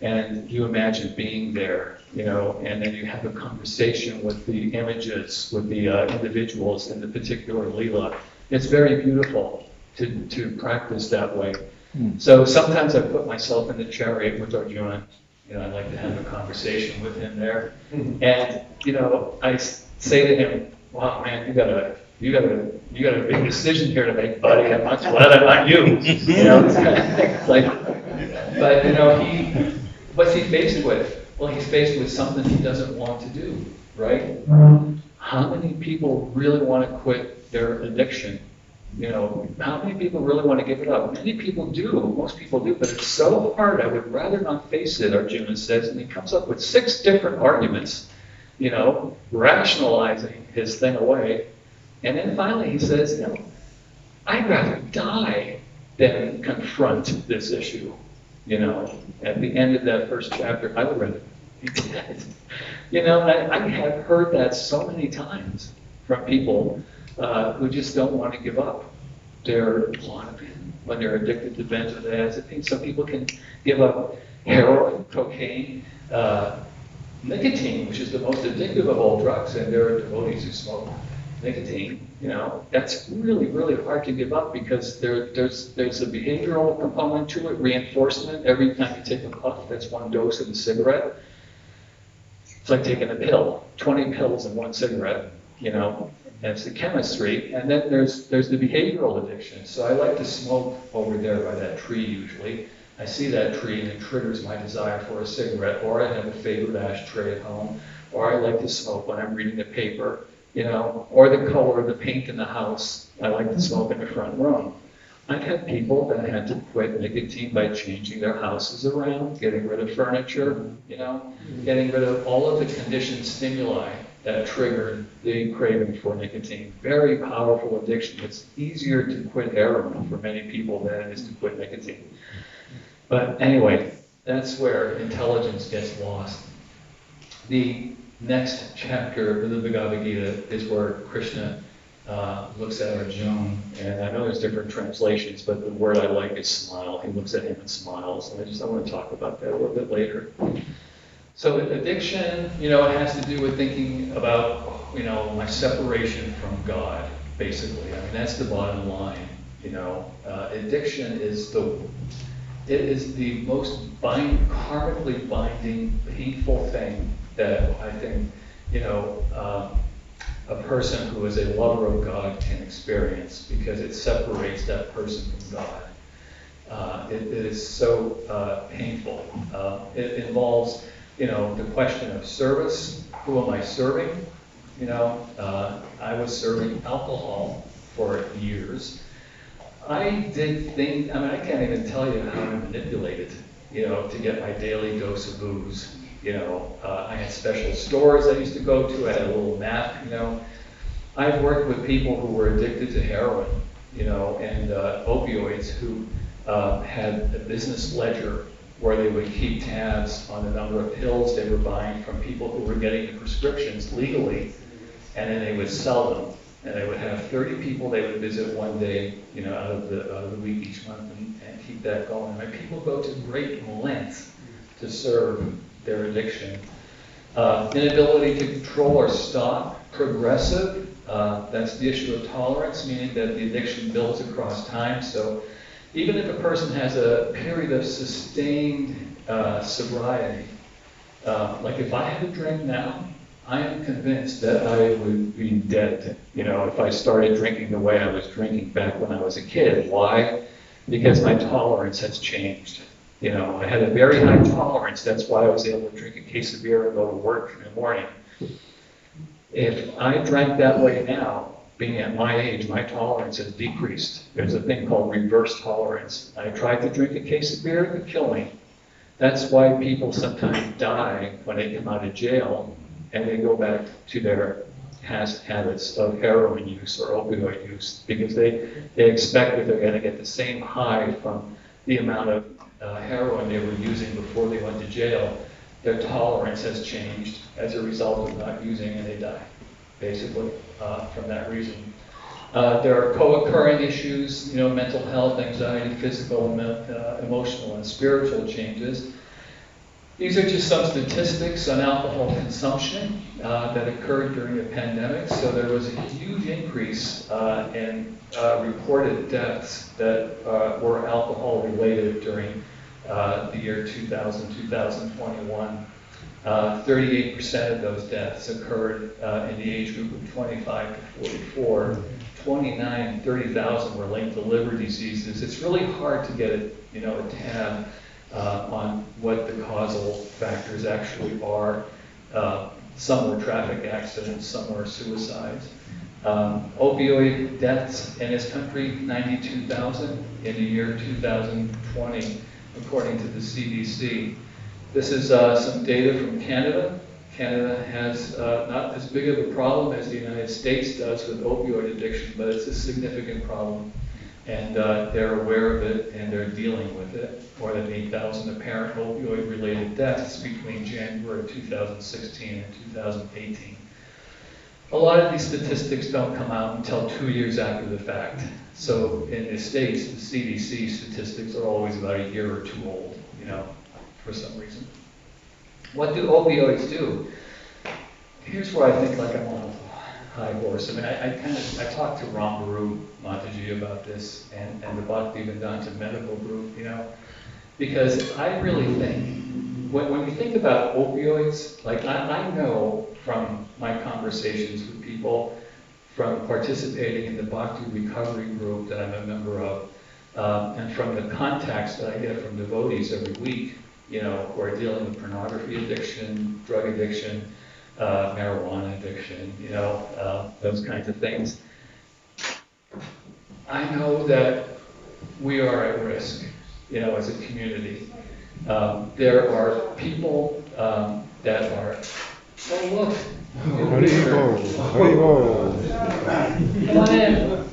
A: and you imagine being there, you know, and then you have a conversation with the images, with the individuals in the particular lila. It's very beautiful to practice that way. So sometimes I put myself in the chariot with Arjuna. You know, I'd like to have a conversation with him there, and you know, I say to him, "Wow, man, you got a big decision here to make, buddy. I'm not glad I'm not you." You know, it's kind of thing. It's like, but you know, what's he faced with? Well, he's faced with something he doesn't want to do, right? How many people really want to quit their addiction? You know, how many people really want to give it up? Many people do, most people do, but it's so hard. I would rather not face it, Arjuna says, and he comes up with 6 different arguments, you know, rationalizing his thing away. And then finally he says, you know, I'd rather die than confront this issue. You know, at the end of that first chapter, I would rather be dead. You know, I have heard that so many times from people who just don't want to give up their Klonopin when they're addicted to benzodiazepines. Some people can give up heroin, cocaine, nicotine, which is the most addictive of all drugs, and there are devotees who smoke nicotine, that's really, really hard to give up because there's a behavioral component to it, reinforcement. Every time you take a puff, that's one dose of the cigarette. It's like taking a pill, 20 pills in one cigarette, and it's the chemistry. And then there's the behavioral addiction. So I like to smoke over there by that tree usually. I see that tree and it triggers my desire for a cigarette, or I have a favorite ashtray at home, or I like to smoke when I'm reading the paper, or the color of the paint in the house. I like to smoke in the front room. I've had people that had to quit nicotine by changing their houses around, getting rid of furniture, getting rid of all of the conditioned stimuli that triggered the craving for nicotine. Very powerful addiction. It's easier to quit heroin for many people than it is to quit nicotine. But anyway, that's where intelligence gets lost. The next chapter of the Bhagavad Gita is where Krishna looks at Arjuna, and I know there's different translations, but the word I like is smile. He looks at him and smiles, and I want to talk about that a little bit later. So addiction, it has to do with thinking about, my separation from God, basically. I mean, that's the bottom line. Addiction is the most karmically binding, painful thing that I think, a person who is a lover of God can experience, because it separates that person from God. It is so painful. It involves, the question of service. Who am I serving? I was serving alcohol for years. I did things, I can't even tell you how I manipulated, to get my daily dose of booze. I had special stores I used to go to. I had a little map, I've worked with people who were addicted to heroin, and opioids, who had a business ledger where they would keep tabs on the number of pills they were buying from people who were getting the prescriptions legally, and then they would sell them. And they would have 30 people they would visit one day, out of the week each month, and keep that going. And people go to great lengths to serve their addiction. Inability to control or stop, progressive. That's the issue of tolerance, meaning that the addiction builds across time. So even if a person has a period of sustained sobriety, like if I had a drink now, I am convinced that I would be dead, if I started drinking the way I was drinking back when I was a kid. Why? Because my tolerance has changed. I had a very high tolerance. That's why I was able to drink a case of beer and go to work in the morning. If I drank that way now, being at my age, my tolerance has decreased. There's a thing called reverse tolerance. I tried to drink a case of beer, it could kill me. That's why people sometimes die when they come out of jail and they go back to their past habits of heroin use or opioid use, because they expect that they're going to get the same high from the amount of heroin they were using before they went to jail. Their tolerance has changed as a result of not using, and they die, basically, from that reason. There are co-occurring issues, mental health, anxiety, physical, emotional, and spiritual changes. These are just some statistics on alcohol consumption that occurred during the pandemic. So there was a huge increase in reported deaths that were alcohol related during the year 2000, 2021. 38% of those deaths occurred in the age group of 25 to 44. 30,000 were linked to liver diseases. It's really hard to get a tab on what the causal factors actually are. Some were traffic accidents, some were suicides. Opioid deaths in this country, 92,000 in the year 2020, according to the CDC. This is some data from Canada. Canada has not as big of a problem as the United States does with opioid addiction, but it's a significant problem. And they're aware of it, and they're dealing with it. More than 8,000 apparent opioid-related deaths between January 2016 and 2018. A lot of these statistics don't come out until 2 years after the fact. So in the States, the CDC statistics are always about a year or two old, for some reason. What do opioids do? Here's where I think like I'm on high horse. I mean, I talked to Ramguru Mataji about this and the Bhaktivedanta medical group, because I really think, when you think about opioids, like I know from my conversations with people, from participating in the Bhakti recovery group that I'm a member of, and from the contacts that I get from devotees every week, who are dealing with pornography addiction, drug addiction, marijuana addiction, those kinds of things. I know that we are at risk, as a community. There are people that are, oh look, come on in.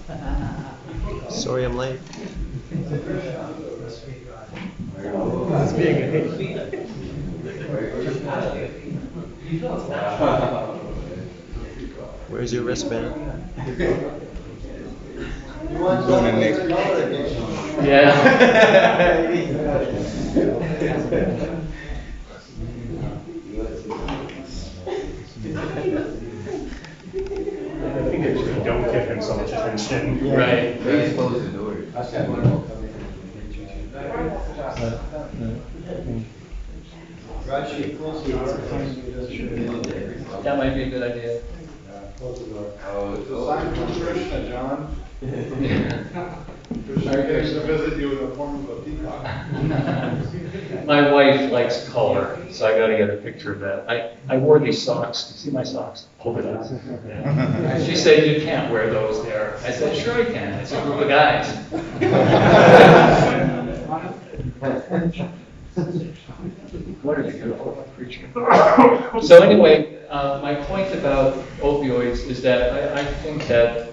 B: Sorry I'm late. Where's your wristband?
A: Yeah.
C: I think they just don't give him so much attention.
A: Right.
D: Close the door.
A: That might be a good idea.
D: Close the door. Oh, it's a sign from Krishna, John. Krishna came to visit you in the form of a peacock.
A: My wife likes color, so I got to get a picture of that. I wore these socks. See my socks? Hold it up. Yeah. She said, you can't wear those there. I said, sure I can. It's a group of guys. What a beautiful creature. So anyway, my point about opioids is that I think that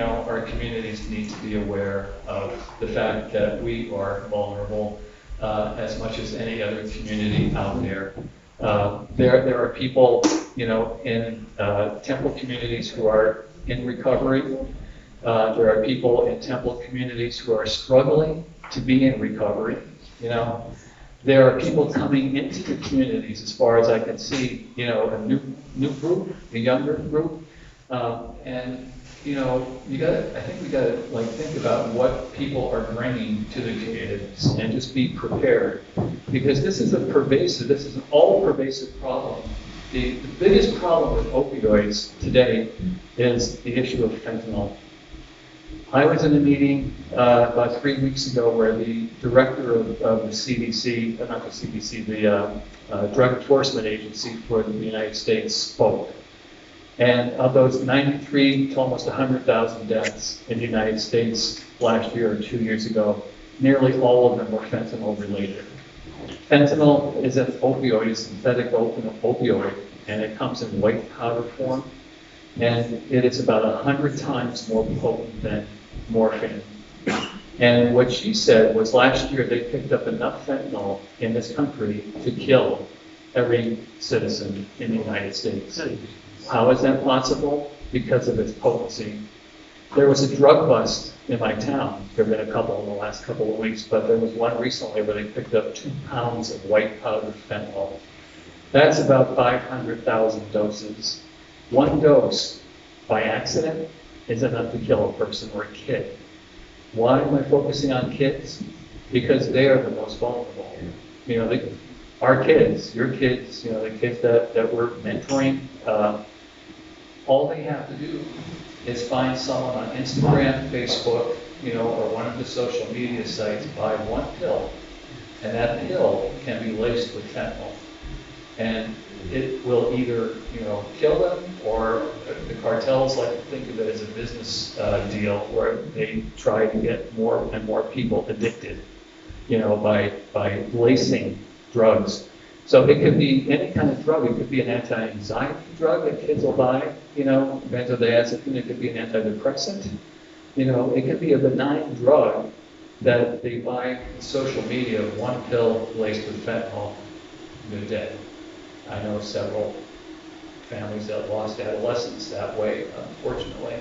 A: our communities need to be aware of the fact that we are vulnerable as much as any other community out there. There are people, in temple communities who are in recovery. There are people in temple communities who are struggling to be in recovery. There are people coming into the communities, as far as I can see, a new group, a younger group, and I think we gotta think about what people are bringing to the communities and just be prepared, because this is an all-pervasive problem. The biggest problem with opioids today is the issue of fentanyl. I was in a meeting about 3 weeks ago where the director of the CDC, not the CDC, the Drug Enforcement Agency for the United States spoke. And of those 93 to almost 100,000 deaths in the United States last year or 2 years ago, nearly all of them were fentanyl related. Fentanyl is an opioid, a synthetic opioid, and it comes in white powder form. And it is about 100 times more potent than morphine. And what she said was last year they picked up enough fentanyl in this country to kill every citizen in the United States. How is that possible? Because of its potency. There was a drug bust in my town. There have been a couple in the last couple of weeks, but there was one recently where they picked up 2 pounds of white powdered fentanyl. That's about 500,000 doses. One dose by accident is enough to kill a person or a kid. Why am I focusing on kids? Because they are the most vulnerable. Our kids, your kids, the kids that we're mentoring, all they have to do is find someone on Instagram, Facebook, or one of the social media sites, buy one pill, and that pill can be laced with fentanyl. And it will either, kill them, or the cartels like to think of it as a business deal where they try to get more and more people addicted, by lacing drugs. So it could be any kind of drug. It could be an anti-anxiety drug that kids will buy, benzodiazepine. It could be an antidepressant. It could be a benign drug that they buy on social media, one pill laced with fentanyl, they're dead. I know several families that lost adolescents that way, unfortunately.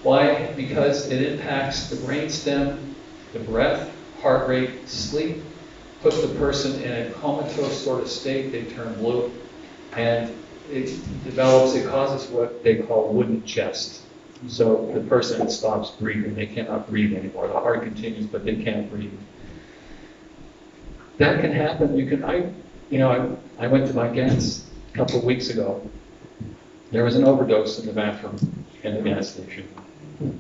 A: Why? Because it impacts the brainstem, the breath, heart rate, sleep, puts the person in a comatose sort of state. They turn blue, and it causes what they call wooden chest. So the person stops breathing, they cannot breathe anymore. The heart continues, but they can't breathe. That can happen. I went to my gas a couple of weeks ago. There was an overdose in the bathroom in the gas station.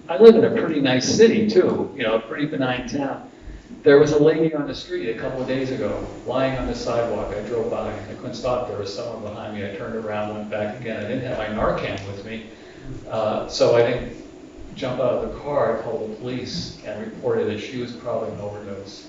A: I live in a pretty nice city too, a pretty benign town. There was a lady on the street a couple of days ago, lying on the sidewalk. I drove by. I couldn't stop. There was someone behind me. I turned around, went back again. I didn't have my Narcan with me, so I didn't jump out of the car. I called the police and reported that she was probably an overdose.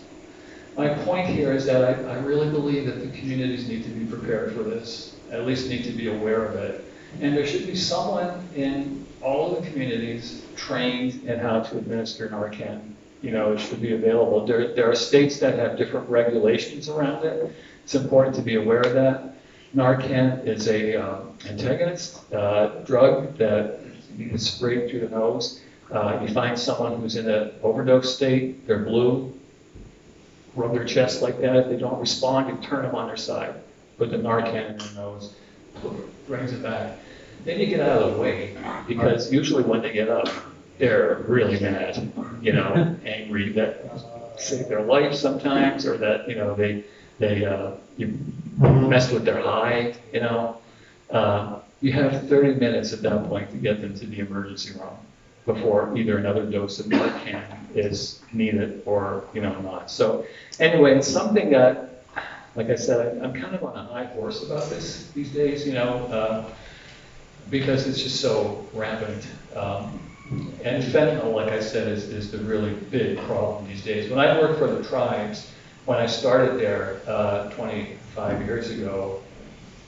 A: My point here is that I really believe that the communities need to be prepared for this, at least need to be aware of it. And there should be someone in all of the communities trained in how to administer Narcan. It should be available. There are states that have different regulations around it. It's important to be aware of that. Narcan is a antagonist drug that you can spray through the nose. You find someone who's in an overdose state, they're blue, rub their chest like that. If they don't respond, you turn them on their side. Put the Narcan in their nose, brings it back. Then you get out of the way, because usually when they get up, they're really mad, angry that save their life sometimes, or that you messed with their high. You have 30 minutes at that point to get them to the emergency room before either another dose of Narcan is needed or not. So anyway, it's something that, like I said, I'm kind of on a high horse about this these days, because it's just so rampant. And fentanyl, like I said, is the really big problem these days. When I worked for the tribes, when I started there 25 years ago,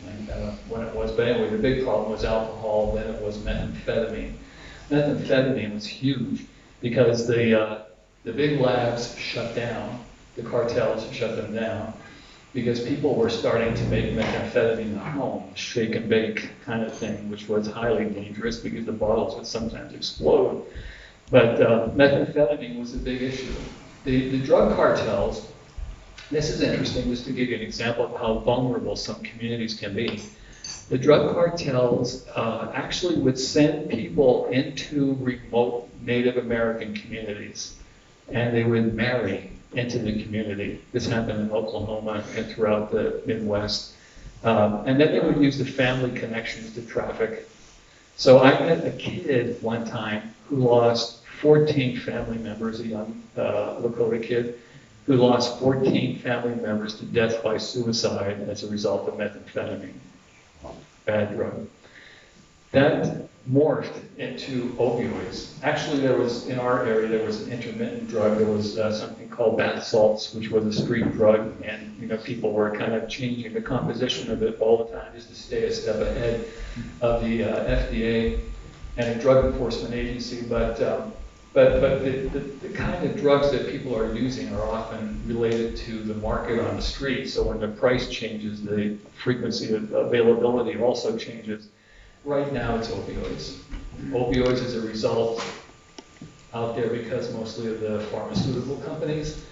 A: I don't know when it was, but anyway, the big problem was alcohol, then it was methamphetamine. Methamphetamine was huge because the big labs shut down, the cartels shut them down, because people were starting to make methamphetamine at home, shake and bake kind of thing, which was highly dangerous because the bottles would sometimes explode. But methamphetamine was a big issue. The drug cartels, this is interesting just to give you an example of how vulnerable some communities can be. The drug cartels actually would send people into remote Native American communities, and they would marry into the community. This happened in Oklahoma and throughout the Midwest. And then they would use the family connections to traffic. So I met a kid one time who lost 14 family members, a young Lakota kid, who lost 14 family members to death by suicide as a result of methamphetamine. Bad drug. That morphed into opioids. Actually, in our area, there was an intermittent drug. There was something called bath salts, which was a street drug, and people were kind of changing the composition of it all the time just to stay a step ahead of the FDA and a drug enforcement agency. But the kind of drugs that people are using are often related to the market on the street. So when the price changes, the frequency of availability also changes. Right now, it's opioids. Opioids is a result out there because mostly of the pharmaceutical companies,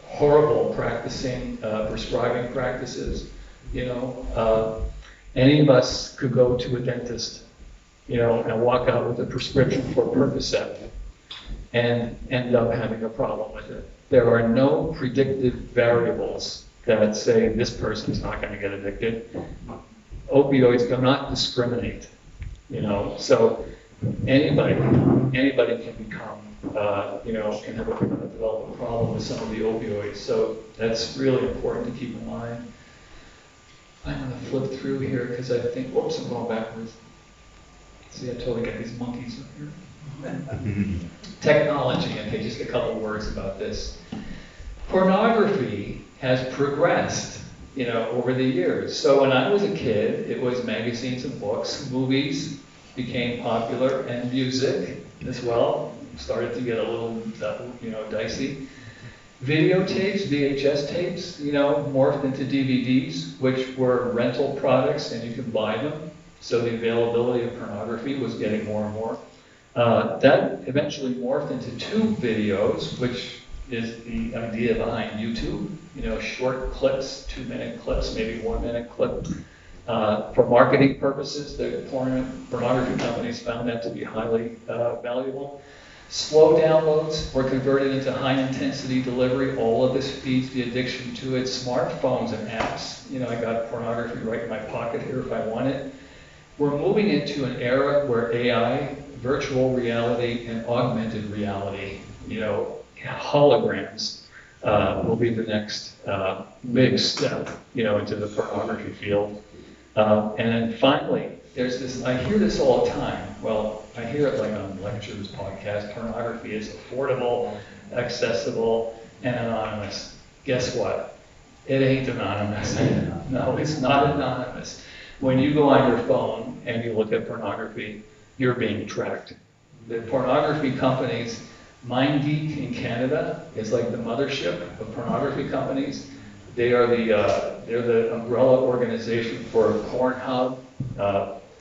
A: horrible practicing, prescribing practices. Any of us could go to a dentist, and walk out with a prescription for Percocet and end up having a problem with it. There are no predictive variables that say this person's not going to get addicted. Opioids do not discriminate, so anybody can become, can develop a problem with some of the opioids. So that's really important to keep in mind. I'm going to flip through here because I think, whoops, I'm going backwards. See, I totally got these monkeys up here. Technology, okay, just a couple words about this. Pornography has progressed, over the years. So when I was a kid, it was magazines and books. Movies became popular, and music as well started to get a little, dicey. Videotapes, VHS tapes, morphed into DVDs, which were rental products, and you could buy them. So the availability of pornography was getting more and more. That eventually morphed into tube videos, which is the idea behind YouTube. Short clips, 2-minute clips, maybe 1-minute clip. For marketing purposes, the pornography companies found that to be highly valuable. Slow downloads were converted into high-intensity delivery. All of this feeds the addiction to it. Smartphones and apps. You know, I got pornography right in my pocket here if I want it. We're moving into an era where AI, virtual reality, and augmented reality, you know, holograms, will be the next big step, you know, into the pornography field. And then finally, there's this, I hear this all the time. Well, I hear it like on lectures, podcasts. Pornography is affordable, accessible, and anonymous. Guess what? It ain't anonymous. No, it's not anonymous. When you go on your phone and you look at pornography, you're being tracked. The pornography companies, MindGeek in Canada is like the mothership of pornography companies. They are they're the umbrella organization for Pornhub,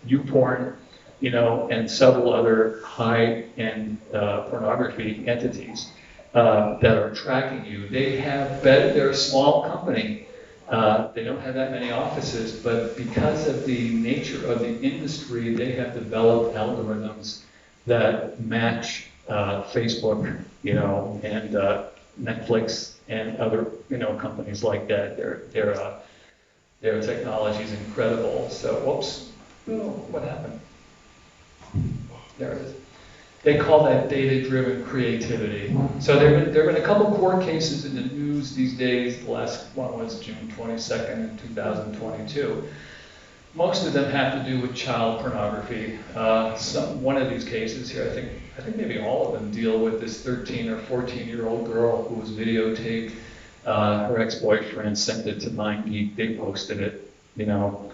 A: YouPorn, you know, and several other high-end pornography entities that are tracking you. They're a small company. They don't have that many offices, but because of the nature of the industry, they have developed algorithms that match Facebook, you know, and Netflix and other, you know, companies like that. Their technology is incredible. So, whoops, oh, what happened? There it is. They call that data-driven creativity. So there have been a couple court cases in the news these days. The last one was June 22nd in 2022. Most of them have to do with child pornography. One of these cases here, I think maybe all of them deal with this 13 or 14-year-old girl who was videotaped. Her ex-boyfriend sent it to MindGeek. They posted it. You know,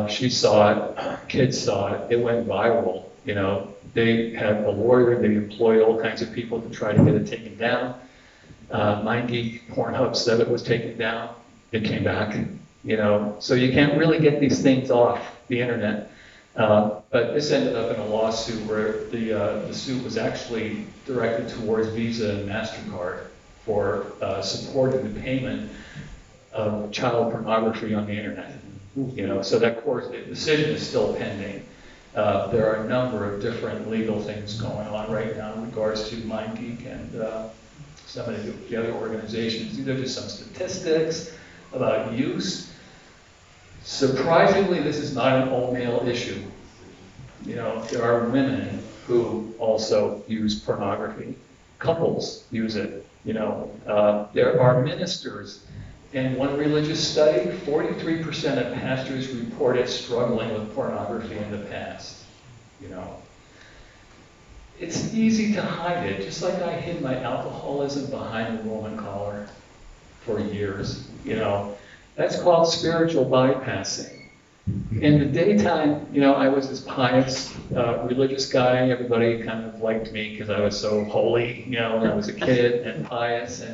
A: she saw it. Kids saw it. It went viral. You know, they had a lawyer. They employed all kinds of people to try to get it taken down. MindGeek, Pornhub said it was taken down. It came back. You know, so you can't really get these things off the internet. But this ended up in a lawsuit where the suit was actually directed towards Visa and MasterCard for supporting the payment of child pornography on the internet. You know, so that court decision is still pending. There are a number of different legal things going on right now in regards to MindGeek and some of the other organizations. These are just some statistics about use. Surprisingly, this is not an all-male issue. You know, there are women who also use pornography. Couples use it. You know, there are ministers. In one religious study, 43% of pastors reported struggling with pornography in the past. You know, it's easy to hide it, just like I hid my alcoholism behind a Roman collar for years. You know, that's called spiritual bypassing. In the daytime, you know, I was this pious, religious guy. Everybody kind of liked me because I was so holy, you know, when I was a kid, and pious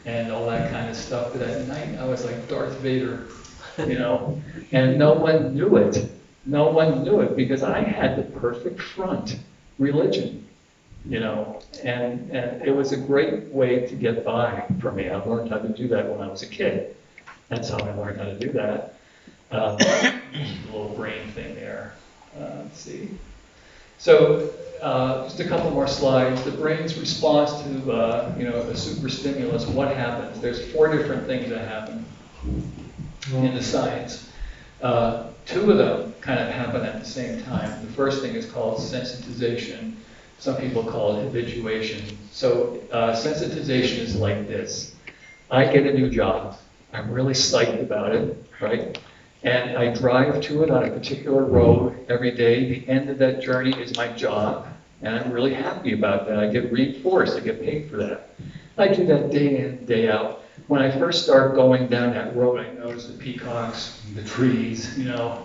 A: and all that kind of stuff. But at night, I was like Darth Vader, you know, and no one knew it. No one knew it because I had the perfect front religion, you know, and it was a great way to get by for me. I learned how to do that when I was a kid. That's how I learned how to do that. A little brain thing there. Let's see. So just a couple more slides. The brain's response to you know, a super stimulus. What happens? There's 4 different things that happen in the science. 2 of them kind of happen at the same time. The first thing is called sensitization. Some people call it habituation. So sensitization is like this. I get a new job. I'm really psyched about it, right? And I drive to it on a particular road every day. The end of that journey is my job, and I'm really happy about that. I get reinforced. I get paid for that. I do that day in, day out. When I first start going down that road, I notice the peacocks, the trees, you know,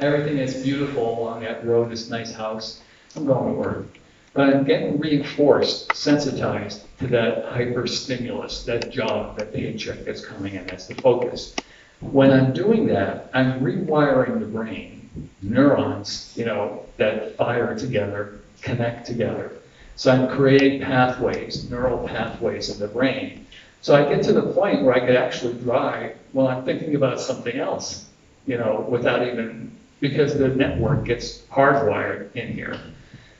A: everything that's beautiful along that road, this nice house. I'm going to work. But I'm getting reinforced, sensitized to that hyper stimulus, that job, that paycheck that's coming in. That's the focus. When I'm doing that, I'm rewiring the brain. Neurons, you know, that fire together, connect together. So I'm creating pathways, neural pathways in the brain. So I get to the point where I could actually drive while I'm thinking about something else. without even, because the network gets hardwired in here.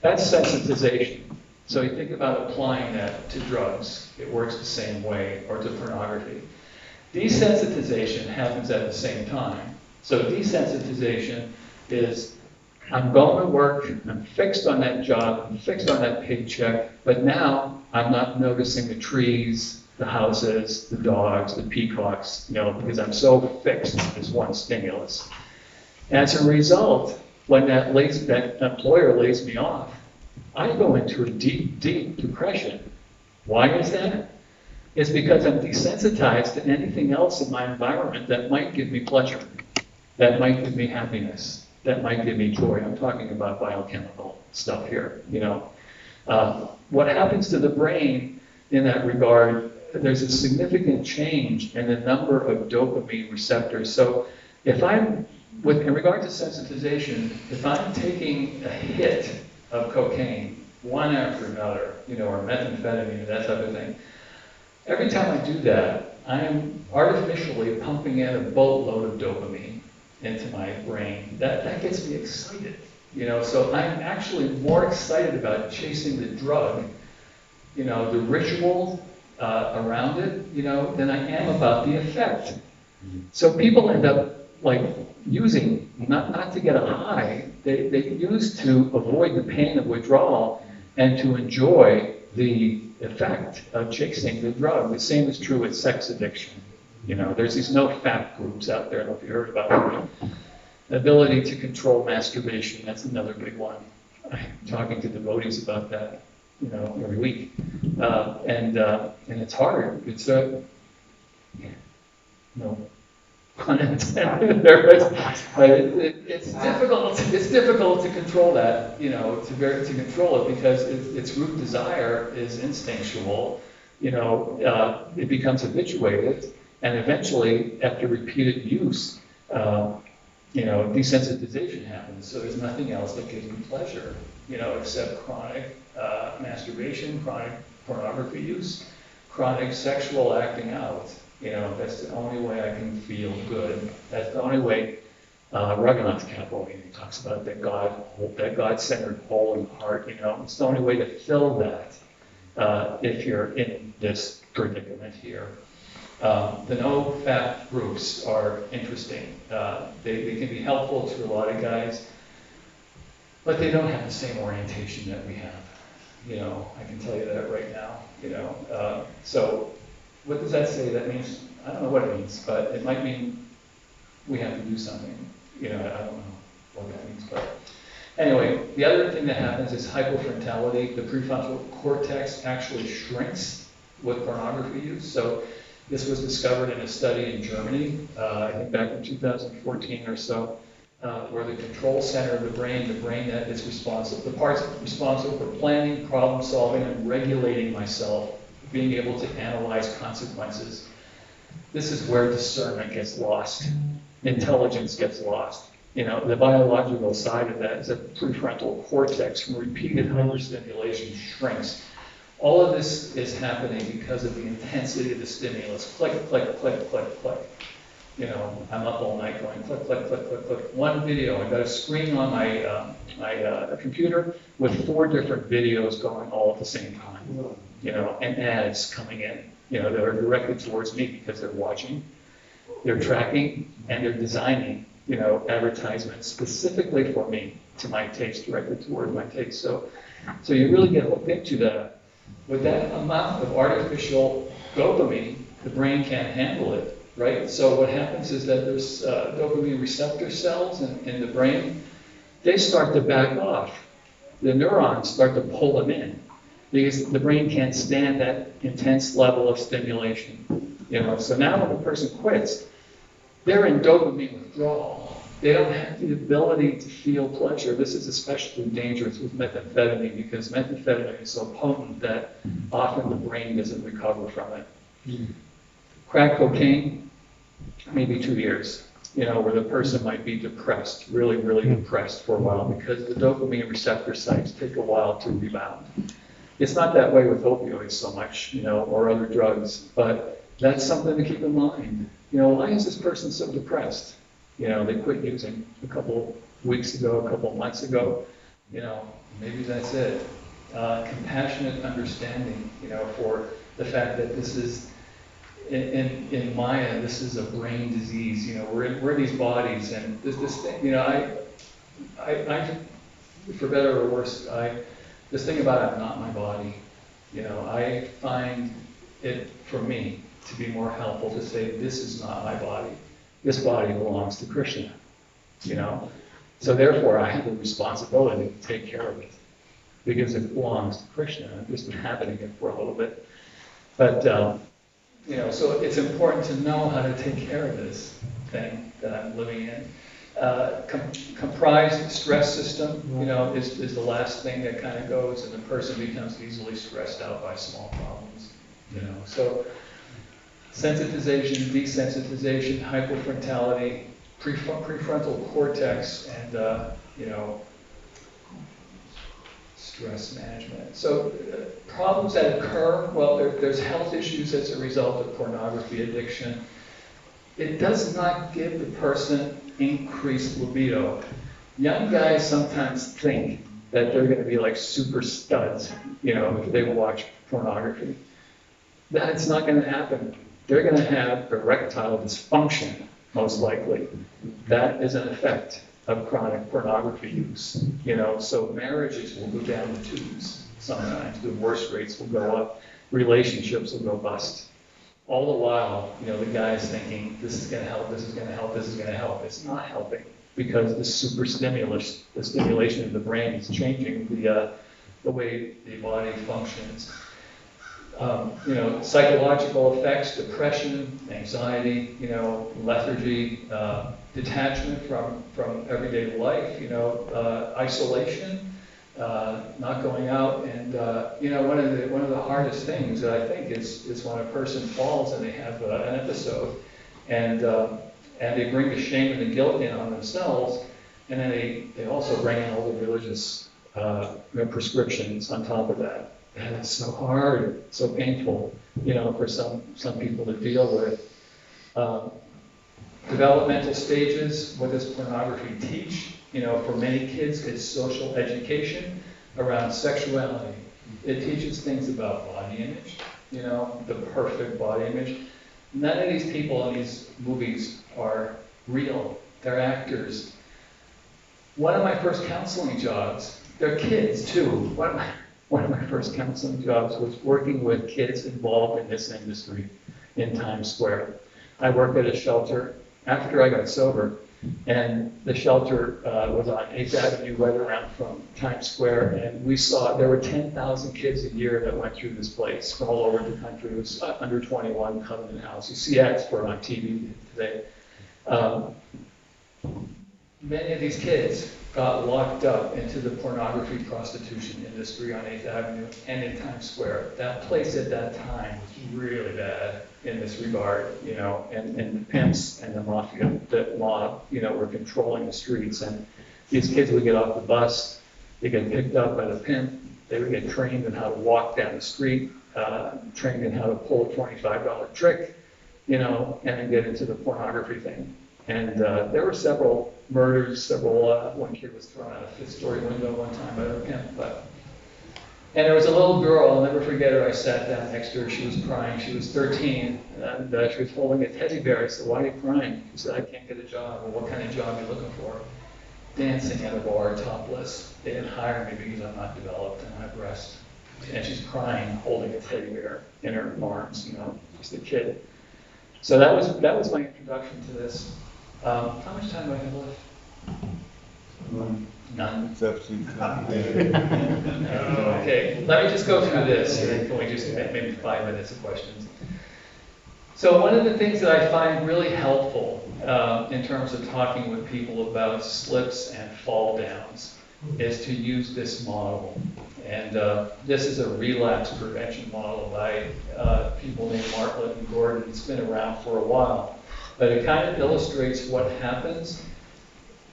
A: That's sensitization. So you think about applying that to drugs. It works the same way, or to pornography. Desensitization happens at the same time. So desensitization is, I'm going to work, I'm fixed on that job, I'm fixed on that paycheck, but now I'm not noticing the trees, the houses, the dogs, the peacocks, because I'm so fixed on this one stimulus. As a result, when that employer lays me off, I go into a deep, deep depression. Why is that? It's because I'm desensitized to anything else in my environment that might give me pleasure, that might give me happiness, that might give me joy. I'm talking about biochemical stuff here, What happens to the brain in that regard, there's a significant change in the number of dopamine receptors. So if in regard to sensitization, if I'm taking a hit of cocaine, one after another, or methamphetamine, that type of thing, every time I do that, I am artificially pumping in a boatload of dopamine into my brain. That gets me excited, So I'm actually more excited about chasing the drug, the ritual around it, than I am about the effect. So people end up using, not to get a high, they use to avoid the pain of withdrawal and to enjoy the effect of chasing the drug. The same is true with sex addiction. There's these no-fap groups out there, I don't know if you heard about them. The ability to control masturbation, that's another big one. I'm talking to devotees about that, every week. And it's hard. It's pun intended there, but it's difficult. It's difficult to control that, to control it because its root desire is instinctual. It becomes habituated, and eventually, after repeated use, desensitization happens. So there's nothing else that gives me pleasure, except chronic masturbation, chronic pornography use, chronic sexual acting out. That's the only way I can feel good. That's the only way Raghunath Kapil talks about that God-centered hole in the heart. It's the only way to fill that if you're in this predicament here. The no-fap groups are interesting. They can be helpful to a lot of guys, but they don't have the same orientation that we have. I can tell you that right now. So. What does that say? That means, I don't know what it means, but it might mean we have to do something. I don't know what that means. But anyway, the other thing that happens is hypofrontality. The prefrontal cortex actually shrinks with pornography use. So this was discovered in a study in Germany, I think back in 2014 or so, where the control center of the brain that is responsible, the parts responsible for planning, problem solving, and regulating myself, being able to analyze consequences. This is where discernment gets lost. Intelligence gets lost. The biological side of that is that the prefrontal cortex from repeated hyperstimulation shrinks. All of this is happening because of the intensity of the stimulus. Click, click, click, click, click. I'm up all night going click, click, click, click, click. One video, I've got a screen on my computer with 4 different videos going all at the same time. And ads coming in, that are directed towards me because they're watching, they're tracking, and they're designing, advertisements specifically for me, to my taste, directed toward my taste. So you really get hooked into that. With that amount of artificial dopamine, the brain can't handle it, right? So what happens is that there's dopamine receptor cells in the brain. They start to back off. The neurons start to pull them in, because the brain can't stand that intense level of stimulation. So now when the person quits, they're in dopamine withdrawal. They don't have the ability to feel pleasure. This is especially dangerous with methamphetamine because methamphetamine is so potent that often the brain doesn't recover from it. Crack cocaine, maybe 2 years, where the person might be depressed, really, really depressed for a while because the dopamine receptor sites take a while to rebound. It's not that way with opioids so much, or other drugs, but that's something to keep in mind. Why is this person so depressed? You know, they quit using a couple weeks ago, a couple months ago. You know, maybe that's it. Compassionate understanding, you know, for the fact that this is, in Maya, this is a brain disease. You know, we're in these bodies, and this thing, you know, I, for better or worse, this thing about I'm not my body. You know, I find it, for me, to be more helpful to say, this is not my body. This body belongs to Krishna, you know. So therefore, I have the responsibility to take care of it, because it belongs to Krishna. I've just been inhabiting it for a little bit. But, you know, so it's important to know how to take care of this thing that I'm living in. Comprised stress system, you know, is the last thing that kind of goes, and the person becomes easily stressed out by small problems, you know. So sensitization, desensitization, hypofrontality, prefrontal cortex, and, you know, stress management. So problems that occur, well, there's health issues as a result of pornography addiction. It does not give the person increased libido. Young guys sometimes think that they're going to be like super studs, you know, if they watch pornography. That's not going to happen. They're going to have erectile dysfunction, most likely. That is an effect of chronic pornography use, you know. So marriages will go down the tubes sometimes. Divorce rates will go up. Relationships will go bust. All the while, you know, the guy's thinking, this is going to help, this is going to help, this is going to help. It's not helping, because the super stimulus, the stimulation of the brain is changing the way the body functions. You know, psychological effects, depression, anxiety, you know, lethargy, detachment from everyday life, you know, isolation, not going out, and you know, one of the hardest things that I think is when a person falls and they have an episode, and they bring the shame and the guilt in on themselves, and then they also bring in all the religious prescriptions on top of that. And it's so hard, so painful, you know, for some people to deal with. Developmental stages, what does pornography teach? You know, for many kids, it's social education around sexuality. It teaches things about body image, you know, the perfect body image. None of these people in these movies are real. They're actors. One of my first counseling jobs, they're kids too. One of my first counseling jobs was working with kids involved in this industry in Times Square. I worked at a shelter after I got sober, and the shelter was on 8th Avenue right around from Times Square, and we saw there were 10,000 kids a year that went through this place from all over the country. It was under 21 Covenant House. You see ads for it on TV today. Many of these kids got locked up into the pornography prostitution industry on 8th Avenue and in Times Square. That place at that time was really bad in this regard, you know, and the pimps and the mafia, the mob, you know, were controlling the streets. And these kids would get off the bus, they get picked up by the pimp, they would get trained in how to walk down the street, trained in how to pull a $25 trick, you know, and then get into the pornography thing. And there were several murders, one kid was thrown out a 5th-story window one time by the pimp. And there was a little girl, I'll never forget her, I sat down next to her, she was crying, she was 13, and she was holding a teddy bear. I said, why are you crying? She said, I can't get a job. Well, what kind of job are you looking for? Dancing at a bar, topless. They didn't hire me because I'm not developed and I have breasts. And she's crying, holding a teddy bear in her arms, you know, just a kid. So that was my introduction to this. How much time do I have left? None. Okay, let me just go through this, and then can we just maybe 5 minutes of questions. So one of the things that I find really helpful in terms of talking with people about slips and fall downs is to use this model. And this is a relapse prevention model by people named Martlet and Gordon. It's been around for a while. But it kind of illustrates what happens,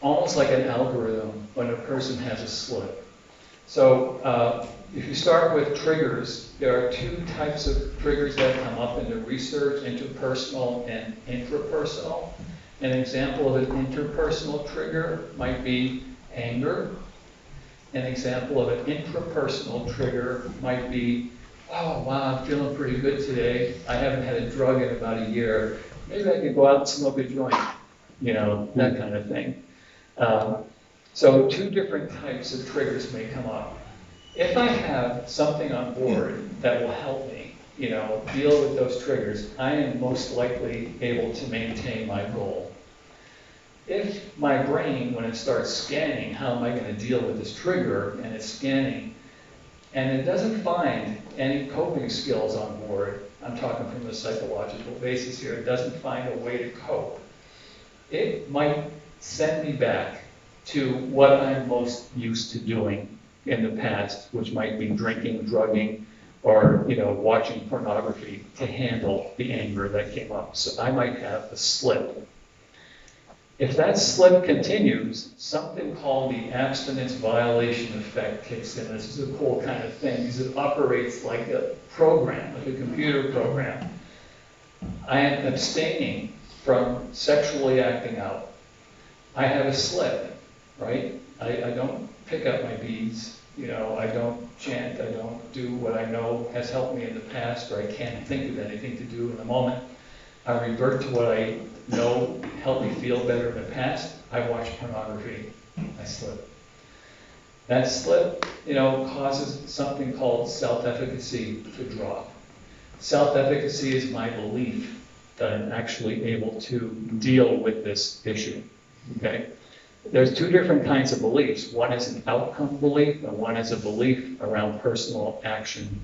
A: almost like an algorithm, when a person has a slip. So if you start with triggers, there are 2 types of triggers that come up in the research, interpersonal and intrapersonal. An example of an interpersonal trigger might be anger. An example of an intrapersonal trigger might be, oh, wow, I'm feeling pretty good today. I haven't had a drug in about a year. Maybe I could go out and smoke a joint, that kind of thing. So two different types of triggers may come up. If I have something on board that will help me, deal with those triggers, I am most likely able to maintain my goal. If my brain, when it starts scanning, how am I going to deal with this trigger, and it's scanning, and it doesn't find any coping skills on board, I'm talking from the psychological basis here, it doesn't find a way to cope, it might send me back to what I'm most used to doing in the past, which might be drinking, drugging, or watching pornography to handle the anger that came up. So I might have a slip. If that slip continues, something called the abstinence violation effect kicks in. This is a cool kind of thing because it operates like a program, like a computer program. I am abstaining from sexually acting out. I have a slip, right? I don't pick up my beads, I don't chant, I don't do what I know has helped me in the past, or I can't think of anything to do in the moment. I revert to what I know helped me feel better in the past. I watch pornography. I slip. That slip, causes something called self-efficacy to drop. Self-efficacy is my belief that I'm actually able to deal with this issue. Okay? There's two different kinds of beliefs. One is an outcome belief, and one is a belief around personal action.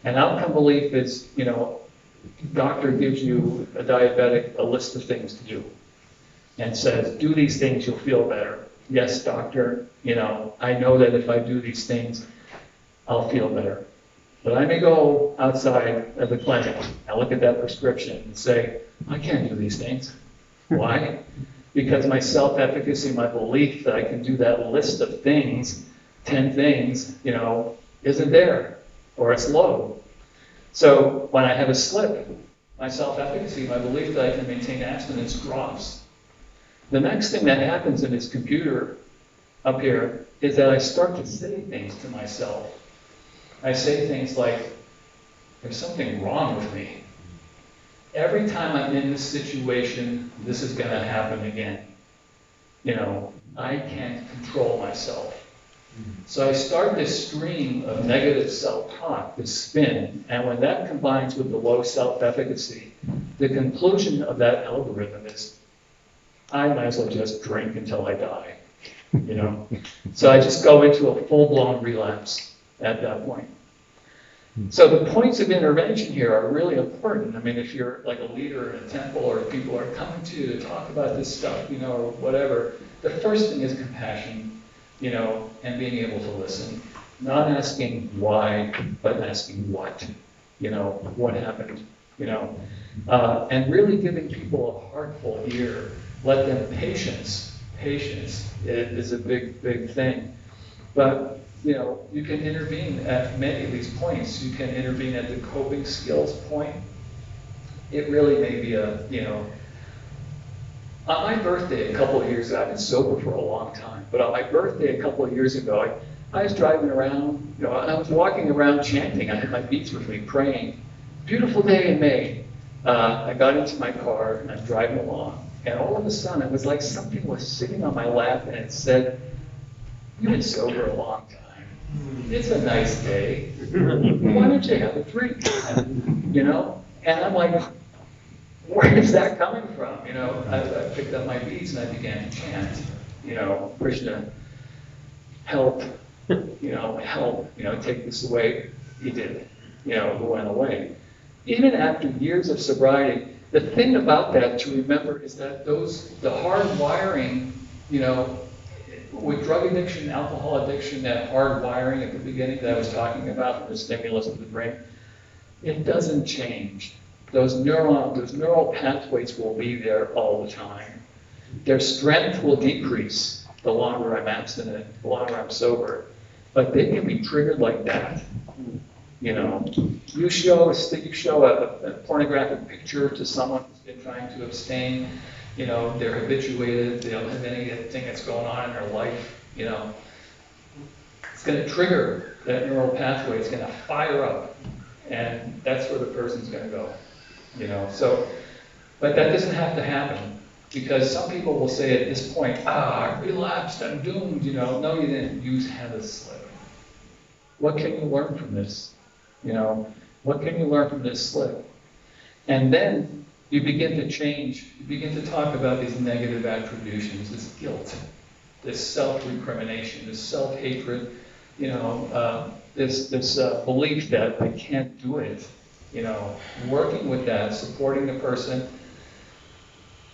A: An outcome belief is, doctor gives you, a diabetic, a list of things to do and says, do these things, you'll feel better. Yes, doctor, I know that if I do these things, I'll feel better. But I may go outside of the clinic and look at that prescription and say, I can't do these things. Why? Because my self-efficacy, my belief that I can do that list of things, 10 things, isn't there, or it's low. So when I have a slip, my self-efficacy, my belief that I can maintain abstinence drops. The next thing that happens in this computer up here is that I start to say things to myself. I say things like, there's something wrong with me. Every time I'm in this situation, this is going to happen again. I can't control myself. So I start this stream of negative self-talk, this spin, and when that combines with the low self-efficacy, the conclusion of that algorithm is, I might as well just drink until I die. So I just go into a full-blown relapse at that point. So the points of intervention here are really important. I mean, if you're like a leader in a temple or people are coming to you to talk about this stuff, or whatever, the first thing is compassion, and being able to listen. Not asking why, but asking what, what happened, and really giving people a heartful ear. Let them patience is a big thing. But you can intervene at many of these points. You can intervene at the coping skills point. It really may be on my birthday a couple of years ago, I've been sober for a long time, but on my birthday a couple of years ago, I was driving around, and I was walking around chanting. I had my beats with me, praying. Beautiful day in May. I got into my car and I'm driving along, and all of a sudden it was like something was sitting on my lap and it said, "You've been sober a long time. It's a nice day. Why don't you have a drink?" And I'm like, where is that coming from? I picked up my beads and I began to chant, Krishna, help, help, take this away. He did, it went away. Even after years of sobriety, the thing about that to remember is that the hard wiring, with drug addiction, alcohol addiction, that hard wiring at the beginning that I was talking about, the stimulus of the brain, it doesn't change. Those neural pathways will be there all the time. Their strength will decrease the longer I'm abstinent, the longer I'm sober. But they can be triggered like that. You show a pornographic picture to someone who's been trying to abstain, they're habituated, they don't have anything that's going on in their life, it's going to trigger that neural pathway, it's going to fire up, and that's where the person's going to go, So, but that doesn't have to happen, because some people will say at this point, I relapsed, I'm doomed, No, you didn't. You had a slip. What can you learn from this? What can you learn from this slip? And then you begin to change, you begin to talk about these negative attributions, this guilt, this self-recrimination, this self-hatred, this belief that I can't do it, working with that, supporting the person,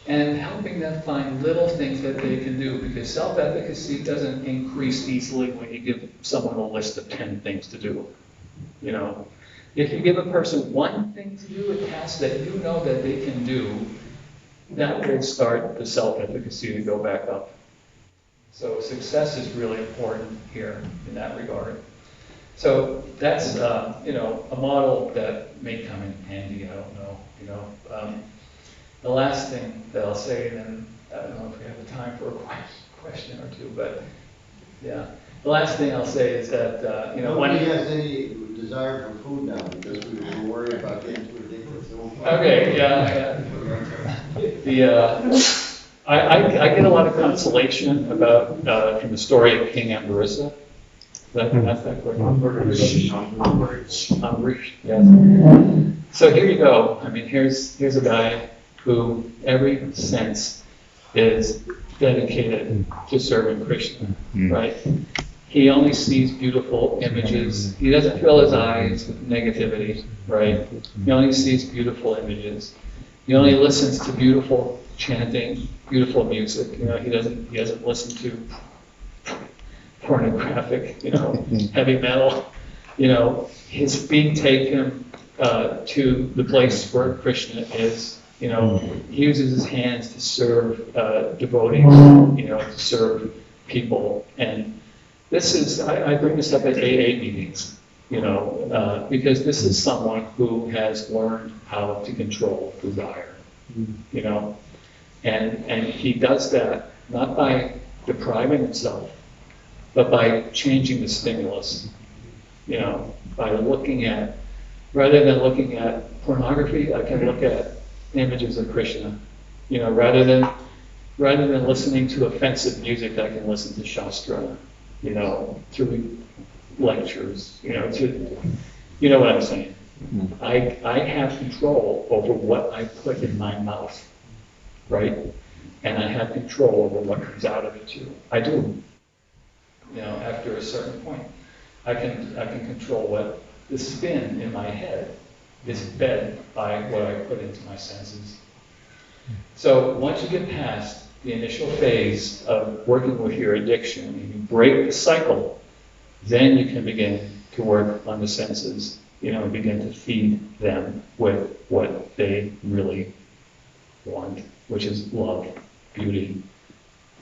A: and helping them find little things that they can do, because self-efficacy doesn't increase easily when you give someone a list of 10 things to do. If you give a person one thing to do, a task that you know that they can do, that will start the self-efficacy to go back up. So success is really important here in that regard. So that's a model that may come in handy. I don't know. The last thing that I'll say, and then I don't know if we have the time for a question or two, but yeah. The last thing I'll say is that,
D: Nobody has any desire for food now because we were worried about getting too addicted.
A: Okay, yeah. I get a lot of consolation about from the story of King Amberissa. That's that correct? Ambarish, yes. So here you go. I mean, here's a guy who every sense is dedicated to serving Krishna, right? He only sees beautiful images. He doesn't fill his eyes with negativity, right? He only sees beautiful images. He only listens to beautiful chanting, beautiful music. He doesn't listen to pornographic, heavy metal. His feet take him to the place where Krishna is. He uses his hands to serve devotees, to serve people. And this is, I bring this up at AA meetings, because this is someone who has learned how to control desire, and he does that not by depriving himself, but by changing the stimulus, by looking at, rather than looking at pornography, I can look at images of Krishna, rather than listening to offensive music, I can listen to Shastra, through lectures, you know what I'm saying. I have control over what I put in my mouth, right? And I have control over what comes out of it too. I do. After a certain point, I can control what the spin in my head is fed by what I put into my senses. So once you get past the initial phase of working with your addiction, and you break the cycle, then you can begin to work on the senses, and begin to feed them with what they really want, which is love, beauty,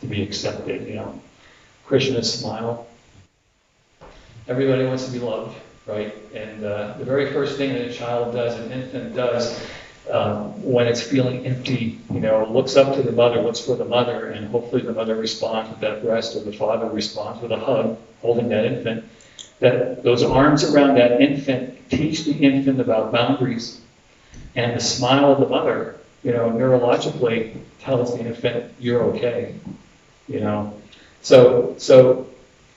A: to be accepted, Krishna's smile. Everybody wants to be loved, right? And the very first thing that a child does, an infant does, when it's feeling empty, looks up to the mother, looks for the mother, and hopefully the mother responds with that breast, or the father responds with a hug, holding that infant. That those arms around that infant teach the infant about boundaries, and the smile of the mother, neurologically tells the infant, you're okay, So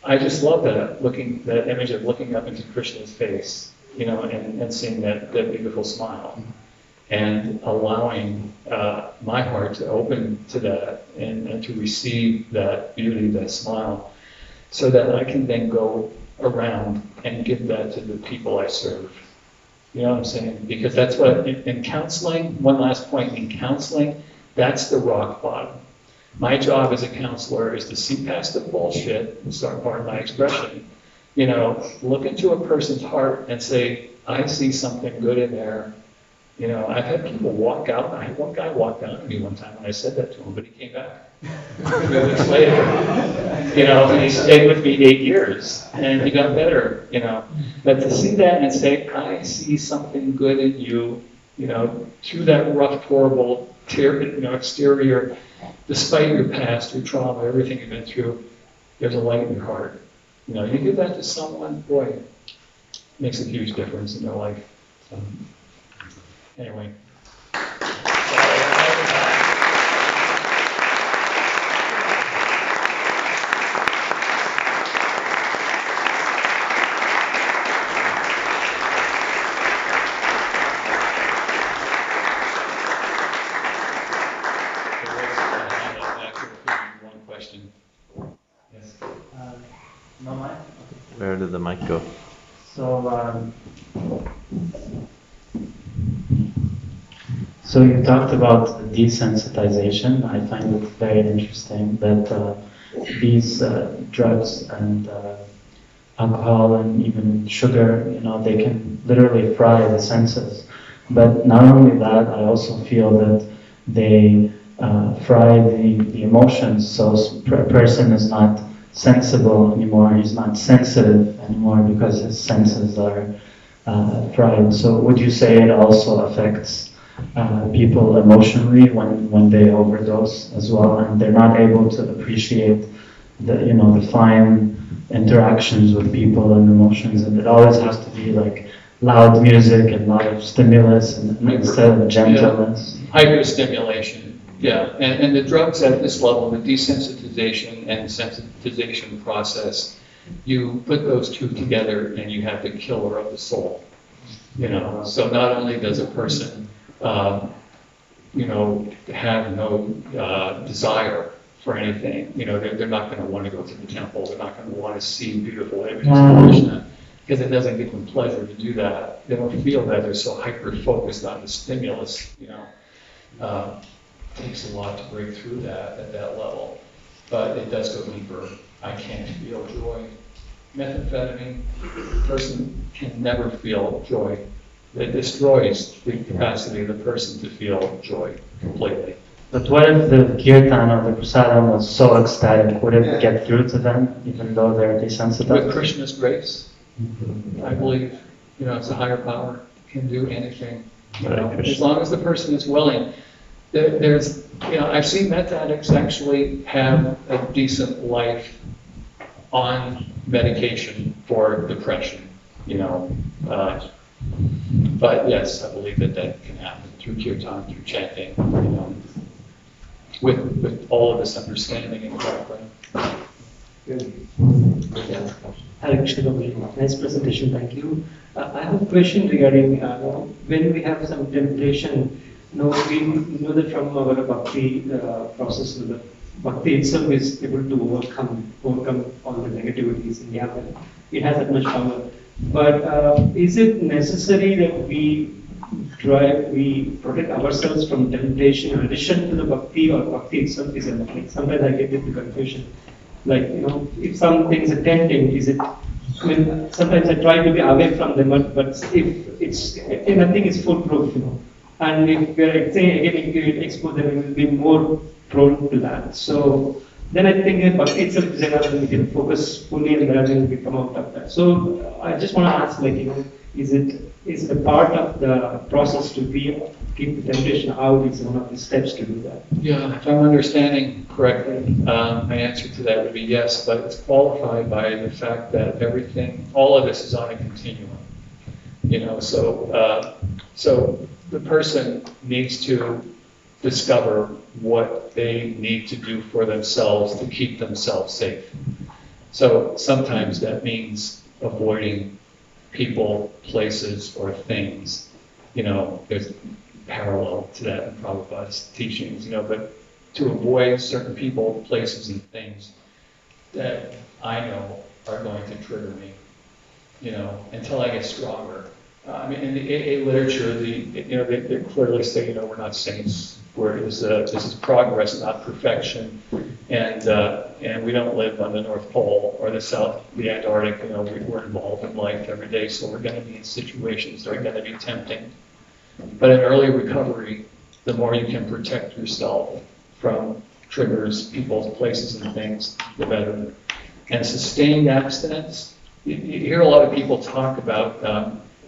A: I just love that image of looking up into Krishna's face, and seeing that beautiful smile. And allowing my heart to open to that and to receive that beauty, that smile, so that I can then go around and give that to the people I serve. You know what I'm saying? Because that's what, in counseling, one last point, in counseling, that's the rock bottom. My job as a counselor is to see past the bullshit, sorry, pardon my expression, look into a person's heart and say, I see something good in there. I've had people walk out. I had one guy walk down to me one time when I said that to him, but he came back 3 weeks later. And he stayed with me 8 years, and he got better. But to see that and say, I see something good in you, through that rough, horrible, exterior, despite your past, your trauma, everything you've been through, there's a light in your heart. You give that to someone, boy, it makes a huge difference in their life. So, anyway.
E: No mic?
B: Where did the mic go?
E: So you talked about desensitization. I find it very interesting that these drugs and alcohol and even sugar, they can literally fry the senses. But not only that, I also feel that they fry the emotions. So a person is not sensible anymore, he's not sensitive anymore because his senses are fried. So would you say it also affects people emotionally when they overdose as well, and they're not able to appreciate the fine interactions with people and emotions, and it always has to be like loud music and a lot of stimulus instead of gentleness?
A: Hyperstimulation. Yeah, and the drugs at this level, the desensitization and sensitization process, you put those two together and you have the killer of the soul. So not only does a person, have no desire for anything, they're not going to want to go to the temple, they're not going to want to see beautiful images of Krishna, because it doesn't give them pleasure to do that. They don't feel that, they're so hyper-focused on the stimulus, takes a lot to break through that at that level, but it does go deeper. I can't feel joy. Methamphetamine, the person can never feel joy. It destroys the capacity of the person to feel joy completely.
E: But what if the kirtan or the prasadam was so ecstatic? Would it get through to them, even though they're desensitized?
A: With Krishna's grace, I believe, it's a higher power, can do anything. As long as the person is willing. There's, I've seen meth addicts actually have a decent life on medication for depression, but yes, I believe that can happen through kirtan, through chanting, with all of this understanding in the background.
F: Yeah. Hare Krishna, nice presentation, thank you. I have a question regarding when we have some temptation. We know that from our bhakti process, the bhakti itself is able to overcome all the negativities in the it has that much power. But is it necessary that we protect ourselves from temptation in addition to the bhakti, or bhakti itself is enough? Like sometimes I get into confusion. Like, if some things are tempting, is it? Sometimes I try to be away from them, but if nothing is foolproof, and if we're saying again, if you expose them, we will be more prone to that. So then I think that bhakti itself is enough, and we can focus fully, and then we come out of that. So I just want to ask, is it a part of the process to keep the temptation out? Is one of the steps to do that?
A: Yeah, if I'm understanding correctly, my answer to that would be yes, but it's qualified by the fact that all of this is on a continuum. So the person needs to discover what they need to do for themselves to keep themselves safe. So sometimes that means avoiding people, places, or things. There's parallel to that in Prabhupada's teachings, but to avoid certain people, places, and things that I know are going to trigger me, until I get stronger. In the AA literature, they clearly say, we're not saints. This is progress, not perfection, and we don't live on the North Pole or the Antarctic. We're involved in life every day, so we're going to be in situations that are going to be tempting. But in early recovery, the more you can protect yourself from triggers, people, places, and things, the better. And sustained abstinence. You hear a lot of people talk about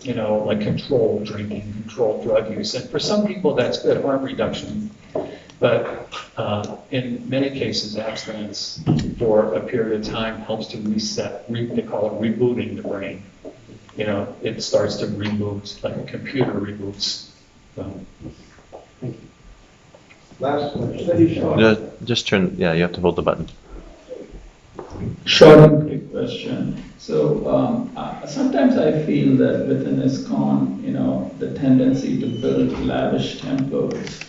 A: like controlled drinking, controlled drug use. And for some people, that's good, harm reduction. But in many cases, abstinence for a period of time helps to reset, they call it rebooting the brain. It starts to reboot, like a computer reboots. So.
D: Last question.
B: Just turn, yeah, you have to hold the button.
G: Short and quick question. So sometimes I feel that within ISKCON, the tendency to build lavish temples,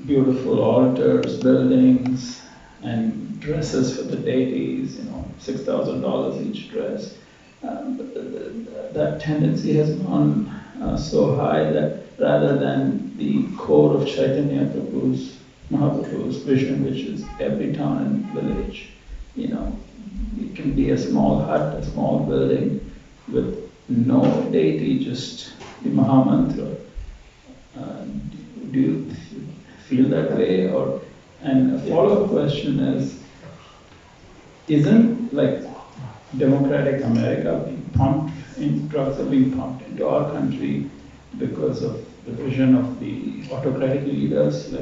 G: beautiful altars, buildings, and dresses for the deities, $6,000 each dress. That tendency has gone so high that rather than the core of Chaitanya Mahaprabhu's vision, which is every town and village, it can be a small hut, a small building with no deity, just the Mahamantra. Do you feel that way? And a follow-up question is, isn't democratic America being drugs are being pumped into our country because of the vision of the autocratic leaders,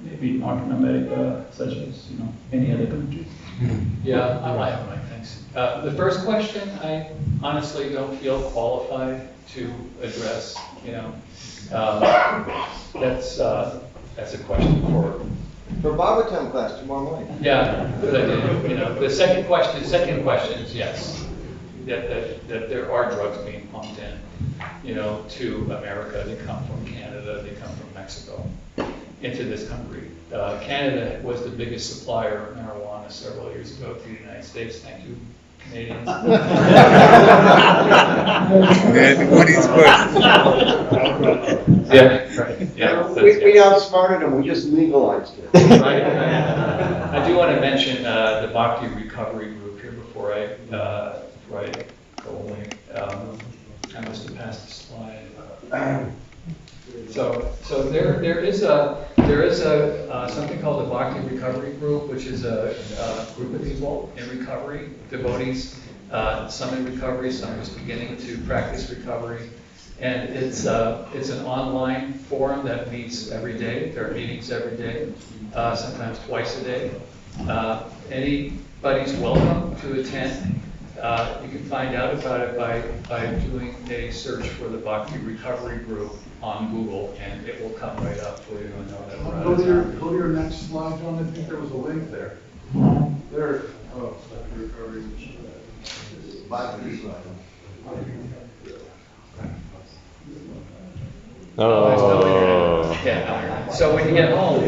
G: maybe not in America, such as, any other country?
A: Yeah, I have my thanks. The first question, I honestly don't feel qualified to address. That's a question for
D: Bhagavatam class tomorrow morning.
A: Yeah, good idea. The second question is yes, that there are drugs being pumped in, to America. They come from Canada, they come from Mexico into this country. Canada was the biggest supplier of marijuana several years ago to the United States. Thank you, Canadians. Yeah, right. Yeah,
D: We outsmarted them, we just legalized it.
A: right. I do want to mention the Bhakti Recovery Group here before I go away. I must have passed the slide. So there is something called the Bhakti Recovery Group, which is a group of people in recovery, devotees, some in recovery, some just beginning to practice recovery. And it's an online forum that meets every day. There are meetings every day, sometimes twice a day. Anybody's welcome to attend. You can find out about it by doing a search for the Bhakti Recovery Group on Google, and it will come right up for you and know that we're out of town.
H: Go to your next slide, John. I think there was a link there. There. Oh, Bhakti Recovery.
B: Oh.
A: Yeah. So when you get home,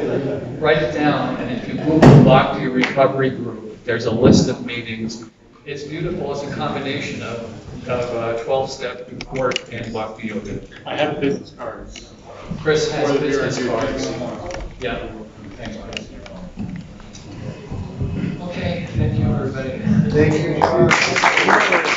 A: write it down, and if you Google Bhakti Recovery Group, there's a list of meetings. It's beautiful. It's a combination of 12-step work and Bhakti Yoga.
H: I have business cards.
A: Chris has business cards. Yeah. Thanks, Chris. Okay. Thank you, everybody.
D: Thank you, John.